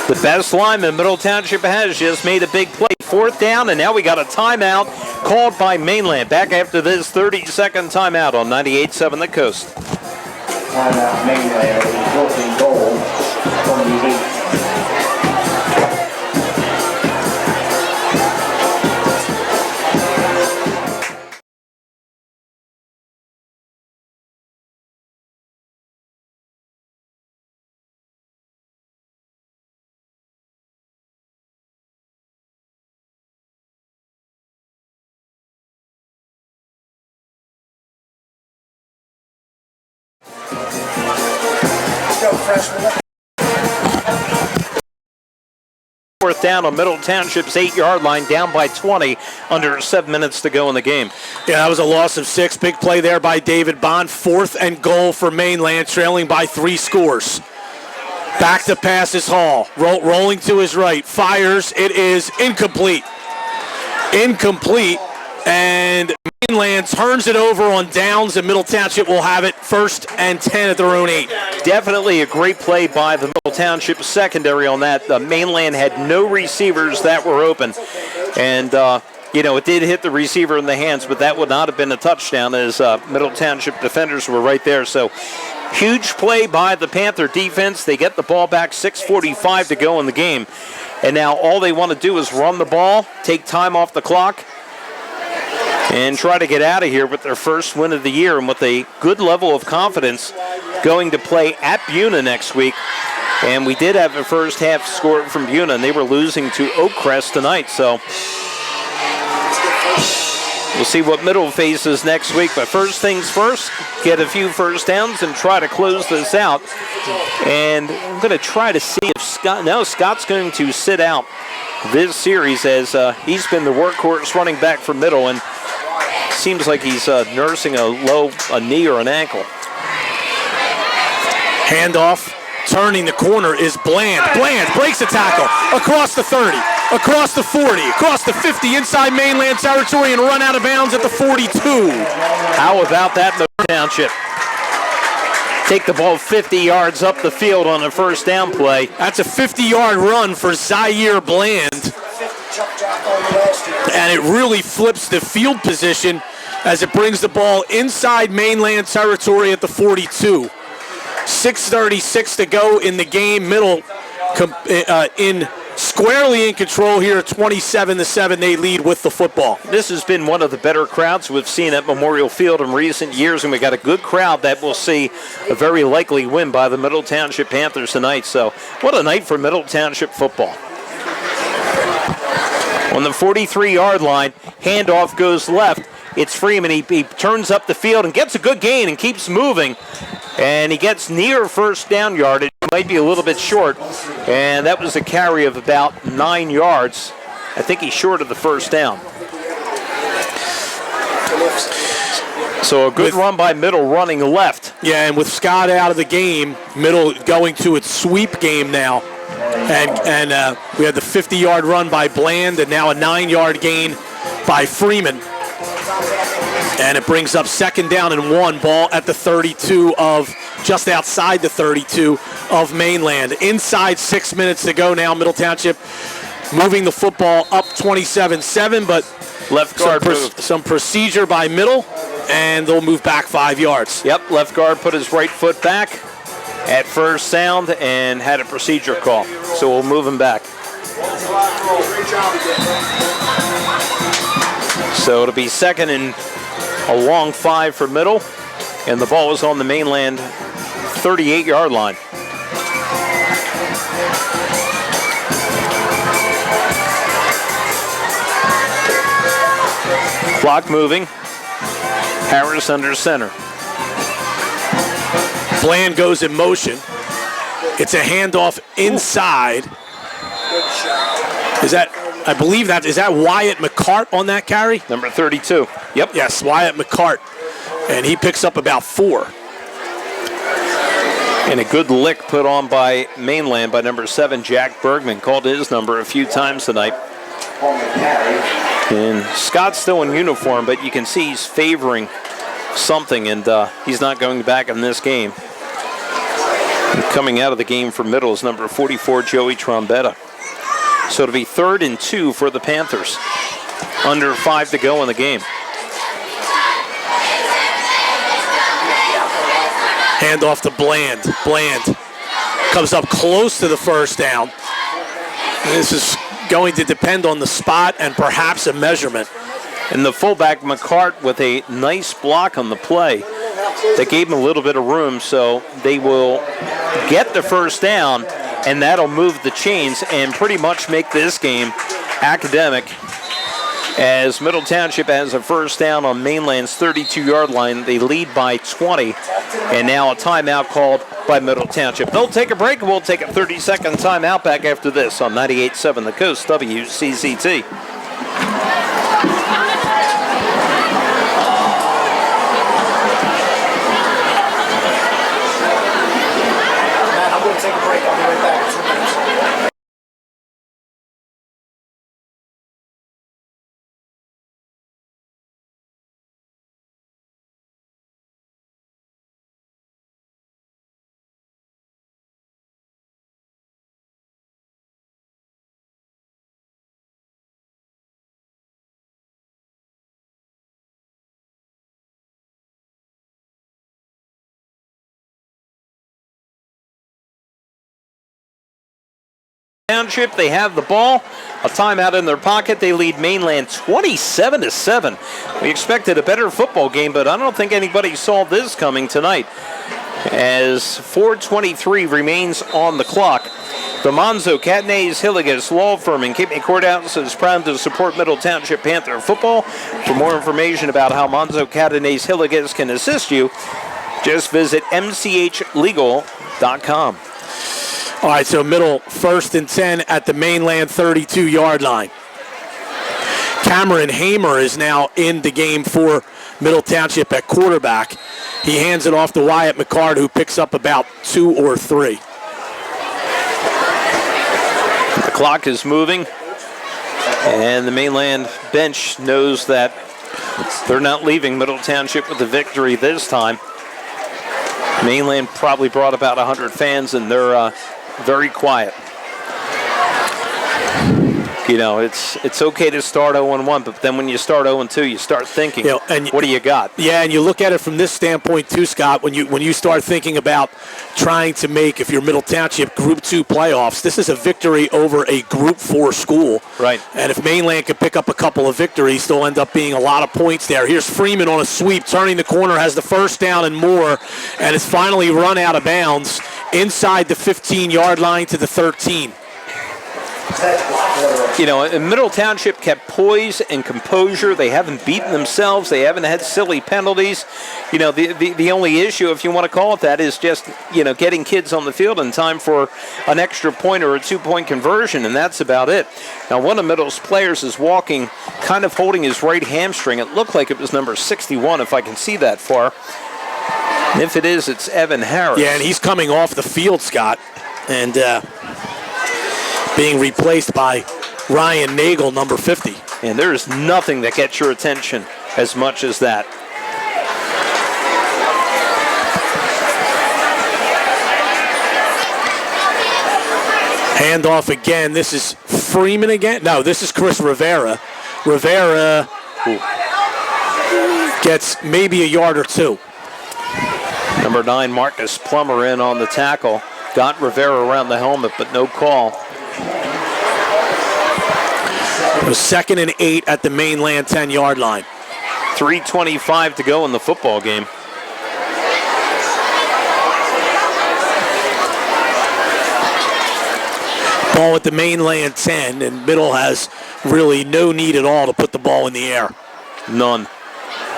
The best lineman Middle Township has just made a big play. 4th down, and now we got a timeout called by Mainland. Back after this 30-second timeout on 98.7 The Coast. Timeout Mainland, 14 goal, 28. Let's go, freshman. 4th down on Middle Township's 8-yard line, down by 20, under 7 minutes to go in the game. Yeah, that was a loss of 6. Big play there by David Bond. 4th and goal for Mainland, trailing by 3 scores. Back to pass is Hall. Rolling to his right. Fires. It is incomplete. Incomplete. And Mainland turns it over on downs, and Middle Township will have it 1st and 10 at their own 8. Definitely a great play by the Middle Township secondary on that. Mainland had no receivers that were open. And, it did hit the receiver in the hands, but that would not have been a touchdown as Middle Township defenders were right there. So, huge play by the Panther defense. They get the ball back, 6:45 to go in the game. And now all they want to do is run the ball, take time off the clock, and try to get out of here with their first win of the year and with a good level of confidence going to play at Buna next week. And we did have a first half score from Buna, and they were losing to Oakcrest tonight. So we'll see what Middle faces next week. But first things first, get a few first downs and try to close this out. And I'm going to try to see if Scott's going to sit out this series as he's been the workhorse running back for Middle, and seems like he's nursing a knee or an ankle. Handoff, turning the corner is Bland. Bland breaks the tackle across the 30, across the 40, across the 50, inside Mainland territory, and run out of bounds at the 42. How about that, Middle Township? Take the ball 50 yards up the field on a first down play. That's a 50-yard run for Zaire Bland. And it really flips the field position as it brings the ball inside Mainland territory at the 42. 6:36 to go in the game. Middle squarely in control here, 27-7. They lead with the football. This has been one of the better crowds we've seen at Memorial Field in recent years, and we got a good crowd that will see a very likely win by the Middle Township Panthers tonight. So what a night for Middle Township football. On the 43-yard line, handoff goes left. It's Freeman. He turns up the field and gets a good gain and keeps moving. And he gets near first down yardage. Might be a little bit short. And that was a carry of about 9 yards. I think he's short of the first down. So a good run by Middle running left. Yeah, and with Scott out of the game, Middle going to its sweep game now. And we had the 50-yard run by Bland, and now a 9-yard gain by Freeman. And it brings up 2nd down and 1, ball at the 32 of, just outside the 32 of Mainland. Inside 6 minutes to go now. Middle Township moving the football up 27-7, but left guard some procedure by Middle, and they'll move back 5 yards. Yep, left guard put his right foot back at first sound and had a procedure call. So we'll move him back. So it'll be 2nd and a long 5 for Middle, and the ball is on the Mainland 38-yard line. Clock moving. Harris under center. Bland goes in motion. It's a handoff inside. Is that Wyatt McCart on that carry? Number 32. Yep. Yes, Wyatt McCart. And he picks up about 4. And a good lick put on by Mainland by number 7, Jack Bergman. Called his number a few times tonight. And Scott's still in uniform, but you can see he's favoring something, and he's not going back in this game. And coming out of the game for Middle is number 44, Joey Trombetta. So it'll be 3rd and 2 for the Panthers. Under 5 to go in the game. Handoff to Bland. Bland comes up close to the first down. This is going to depend on the spot and perhaps a measurement. And the fullback, McCart, with a nice block on the play. That gave him a little bit of room, so they will get the first down, and that'll move the chains and pretty much make this game academic as Middle Township has a first down on Mainland's 32-yard line. They lead by 20, and now a timeout called by Middle Township. They'll take a break, and we'll take a 30-second timeout back after this on 98.7 The Coast, WCCT. Matt, I'm going to take a break. I'll be right back in 2 minutes. Township, they have the ball, a timeout in their pocket. They lead Mainland 27-7. We expected a better football game, but I don't think anybody saw this coming tonight, as 4:23 remains on the clock. The Monzo Catanese Hillegas Law Firm in Cape May Courthouse is proud to support Middle Township Panther football. For more information about how Monzo Catanese Hillegas can assist you, just visit mchlegal.com. All right, so Middle 1st and 10 at the Mainland 32-yard line. Cameron Hamer is now in the game for Middle Township at quarterback. He hands it off to Wyatt McCard, who picks up about 2 or 3. The clock is moving, and the Mainland bench knows that they're not leaving Middle Township with a victory this time. Mainland probably brought about 100 fans, and they're very quiet. You know, it's okay to start 0-1, but then when you start 0-2, you start thinking, what do you got? Yeah, and you look at it from this standpoint too, Scott. When you start thinking about trying to make, if you're Middle Township, Group 2 playoffs, this is a victory over a Group 4 school. Right. And if Mainland can pick up a couple of victories, there'll end up being a lot of points there. Here's Freeman on a sweep, turning the corner, has the first down and more, and it's finally run out of bounds inside the 15-yard line to the 13. You know, Middle Township kept poise and composure. They haven't beaten themselves. They haven't had silly penalties. You know, the only issue, if you want to call it that, is just, getting kids on the field in time for an extra point or a 2-point conversion, and that's about it. Now, one of Middle's players is walking, kind of holding his right hamstring. It looked like it was number 61, if I can see that far. And if it is, it's Evan Harris. Yeah, and he's coming off the field, Scott, and being replaced by Ryan Nagel, number 50. And there's nothing that gets your attention as much as that. Handoff again. This is Freeman again. No, this is Chris Rivera. Rivera gets maybe a yard or 2. Number 9, Marcus Plummer in on the tackle. Got Rivera around the helmet, but no call. It was 2nd and 8 at the Mainland 10-yard line. 3:25 to go in the football game. Ball at the Mainland 10, and Middle has really no need at all to put the ball in the air. None.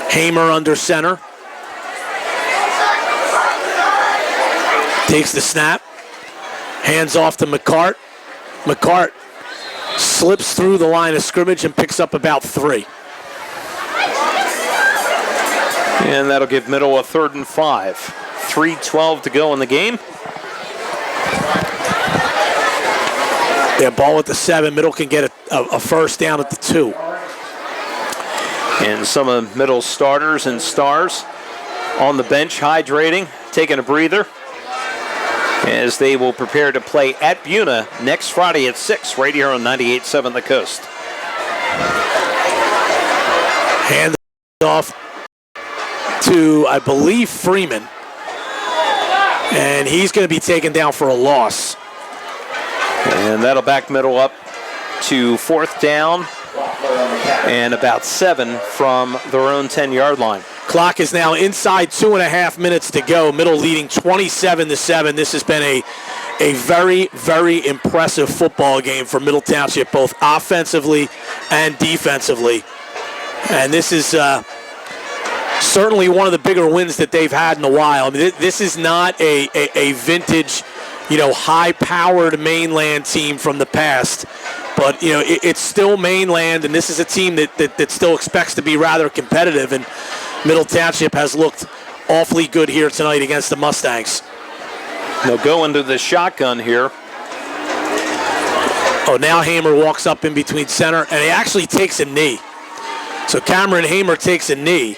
Hamer under center. Takes the snap. Hands off to McCart. McCart slips through the line of scrimmage and picks up about 3. And that'll give Middle a 3rd and 5. 3:12 to go in the game. Yeah, ball at the 7. Middle can get a first down at the 2. And some of Middle's starters and stars on the bench hydrating, taking a breather, as they will prepare to play at Buna next Friday at 6, right here on 98.7 The Coast. Hand off to, I believe, Freeman. And he's going to be taken down for a loss. And that'll back Middle up to 4th down and about 7 from their own 10-yard line. Clock is now inside 2.5 minutes to go. Middle leading 27-7. This has been a very, very impressive football game for Middle Township, both offensively and defensively. And this is certainly one of the bigger wins that they've had in a while. I mean, this is not a vintage, high-powered Mainland team from the past. But, it's still Mainland, and this is a team that still expects to be rather competitive. And Middle Township has looked awfully good here tonight against the Mustangs. They'll go into the shotgun here. Oh, now Hamer walks up in between center, and he actually takes a knee. So Cameron Hamer takes a knee.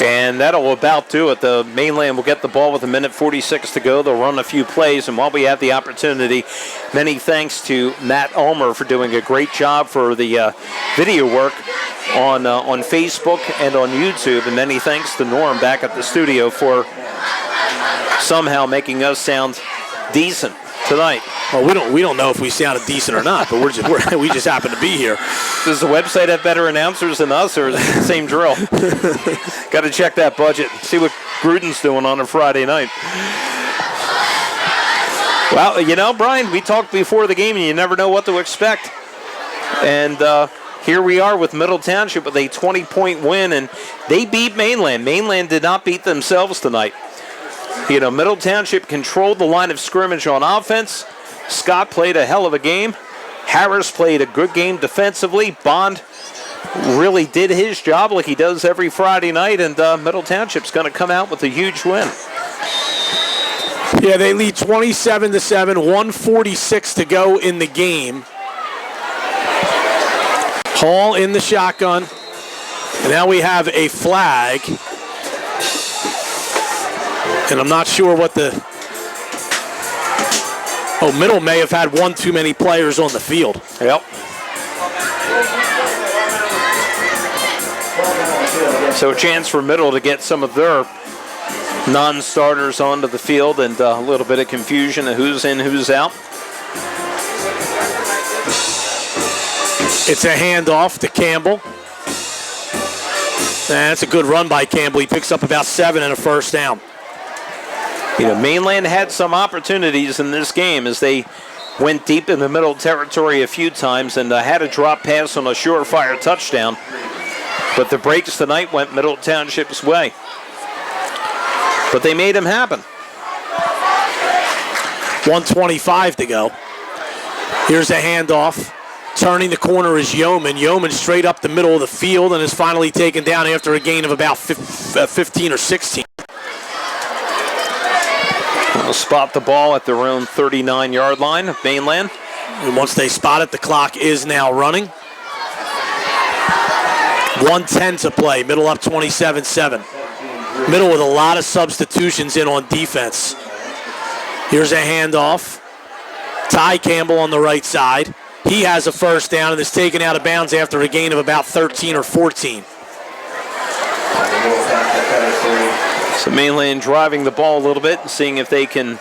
And that'll about do it. The Mainland will get the ball with 1:46 to go. They'll run a few plays, and while we have the opportunity, many thanks to Matt Ulmer for doing a great job for the video work on Facebook and on YouTube, and many thanks to Norm back at the studio for somehow making us sound decent tonight. Well, we don't know if we sounded decent or not, but we just happen to be here. Does the website have better announcers than us, or is it the same drill? Got to check that budget, see what Gruden's doing on a Friday night. Well, Brian, we talked before the game, and you never know what to expect. And here we are with Middle Township with a 20-point win, and they beat Mainland. Mainland did not beat themselves tonight. Middle Township controlled the line of scrimmage on offense. Scott played a hell of a game. Harris played a good game defensively. Bond really did his job like he does every Friday night, and Middle Township's going to come out with a huge win. Yeah, they lead 27-7, 1:46 to go in the game. Hall in the shotgun. And now we have a flag. And I'm not sure what Middle may have had one too many players on the field. Yep. So a chance for Middle to get some of their non-starters onto the field, and a little bit of confusion of who's in, who's out. It's a handoff to Campbell. That's a good run by Campbell. He picks up about 7 and a first down. Mainland had some opportunities in this game as they went deep in the middle territory a few times and had a drop pass on a surefire touchdown. But the breaks tonight went Middle Township's way. But they made them happen. 1:25 to go. Here's a handoff. Turning the corner is Yeoman. Yeoman straight up the middle of the field and is finally taken down after a gain of about 15 or 16. They'll spot the ball at their own 39-yard line of Mainland. And once they spot it, the clock is now running. 1:10 to play. Middle up 27-7. Middle with a lot of substitutions in on defense. Here's a handoff. Ty Campbell on the right side. He has a first down and is taken out of bounds after a gain of about 13 or 14. So Mainland driving the ball a little bit and seeing if they can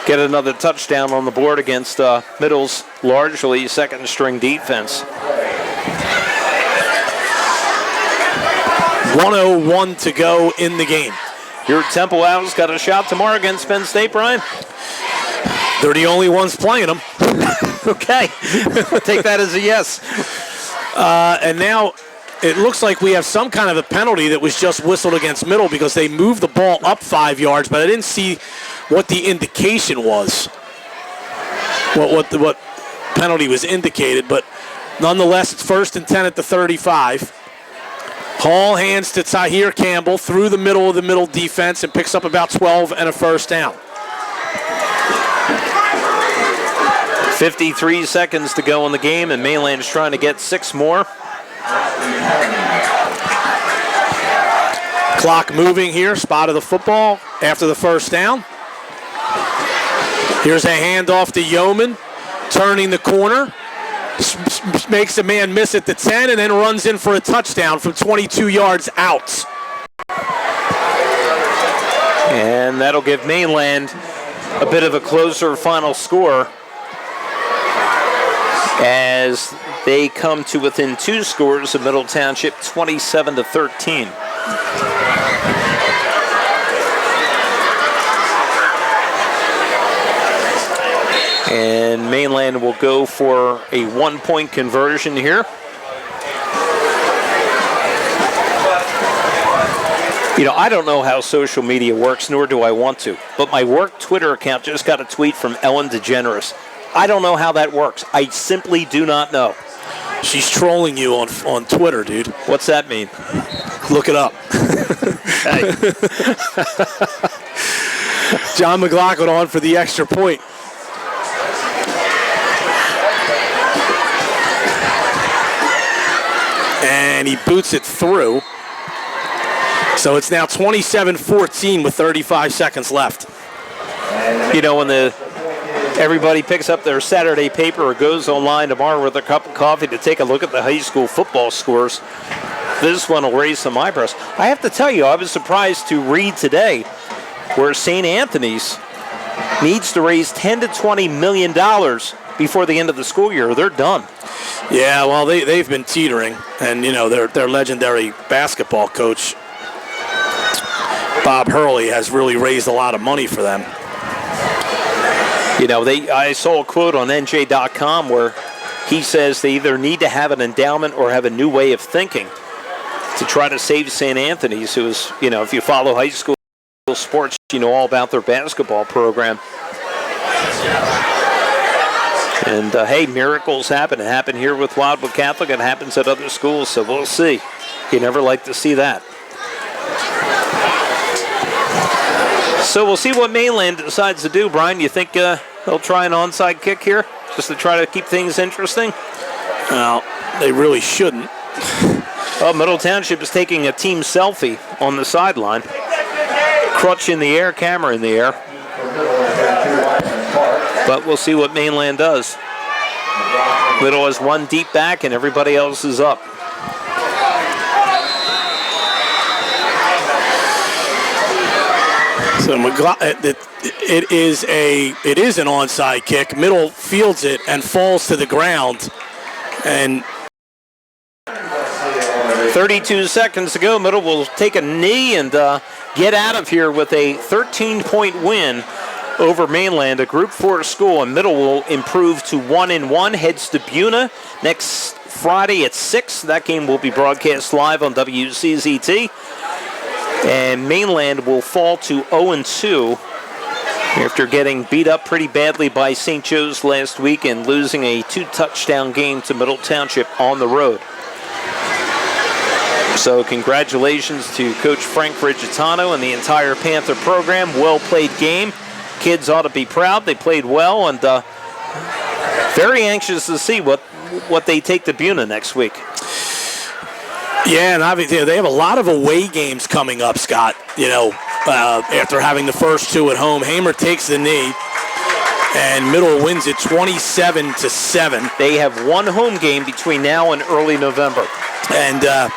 get another touchdown on the board against Middle's largely second-string defense. 1:01 to go in the game. Your Temple Owls got a shot tomorrow against Penn State, Brian? They're the only ones playing them. Okay. Take that as a yes. And now it looks like we have some kind of a penalty that was just whistled against Middle because they moved the ball up 5 yards, but I didn't see what the indication was. What penalty was indicated, but nonetheless, it's 1st and 10 at the 35. Hall hands to Tahir Campbell through the middle of the Middle defense and picks up about 12 and a first down. 53 seconds to go in the game, and Mainland's trying to get 6 more. Clock moving here, spot of the football after the first down. Here's a handoff to Yeoman, turning the corner, makes a man miss at the 10, and then runs in for a touchdown from 22 yards out. And that'll give Mainland a bit of a closer final score as they come to within 2 scores of Middle Township, 27-13. And Mainland will go for a 1-point conversion here. You know, I don't know how social media works, nor do I want to. But my work Twitter account just got a tweet from Ellen DeGeneres. I don't know how that works. I simply do not know. She's trolling you on Twitter, dude. What's that mean? Look it up. John McLaughlin on for the extra point. And he boots it through. So it's now 27-14 with 35 seconds left. You know, when everybody picks up their Saturday paper or goes online tomorrow with a cup of coffee to take a look at the high school football scores, this one will raise some eyebrows. I have to tell you, I was surprised to read today where St. Anthony's needs to raise $10 to $20 million before the end of the school year. They're done. Yeah, well, they've been teetering, and you know their legendary basketball coach Bob Hurley has really raised a lot of money for them. You know, I saw a quote on NJ.com where he says they either need to have an endowment or have a new way of thinking to try to save St. Anthony's, who's, you know, if you follow high school sports, you know all about their basketball program. And, hey, miracles happen. It happened here with Wildwood Catholic. It happens at other schools, so we'll see. You never like to see that. So we'll see what Mainland decides to do. Brian, you think they'll try an onside kick here just to try to keep things interesting? Well, they really shouldn't. Well, Middle Township is taking a team selfie on the sideline. Crutch in the air, camera in the air. But we'll see what Mainland does. Middle has one deep back and everybody else is up. So it is an onside kick. Middle fields it and falls to the ground. And 32 seconds to go. Middle will take a knee and get out of here with a 13-point win over Mainland, a Group 4 school. And Middle will improve to 1-1, heads to Buna next Friday at 6. That game will be broadcast live on WCZT. And Mainland will fall to 0-2 after getting beat up pretty badly by St. Joe's last week and losing a 2-touchdown game to Middle Township on the road. So congratulations to Coach Frank Rigitano and the entire Panther program. Well-played game. Kids ought to be proud. They played well, and very anxious to see what they take to Buna next week. yeah, and obviously they have a lot of away games coming up, Scott. You know, after having the first two at home, Hamer takes the knee, and Middle wins it 27-7. They have one home game between now and early November. And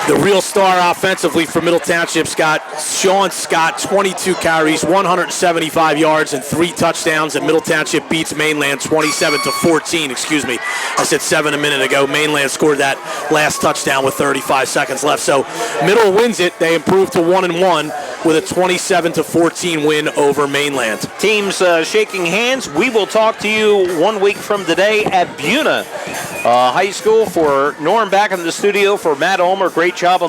the real star offensively for Middle Township, Sean Scott, 22 carries, 175 yards, and 3 touchdowns. And Middle Township beats Mainland 27-14. Excuse me, I said 7 a minute ago. Mainland scored that last touchdown with 35 seconds left. So Middle wins it. They improve to 1-1 with a 27-14 win over Mainland. Teams shaking hands. We will talk to you 1 week from today at Buna High School. For Norm back in the studio, for Matt Ulmer, great job on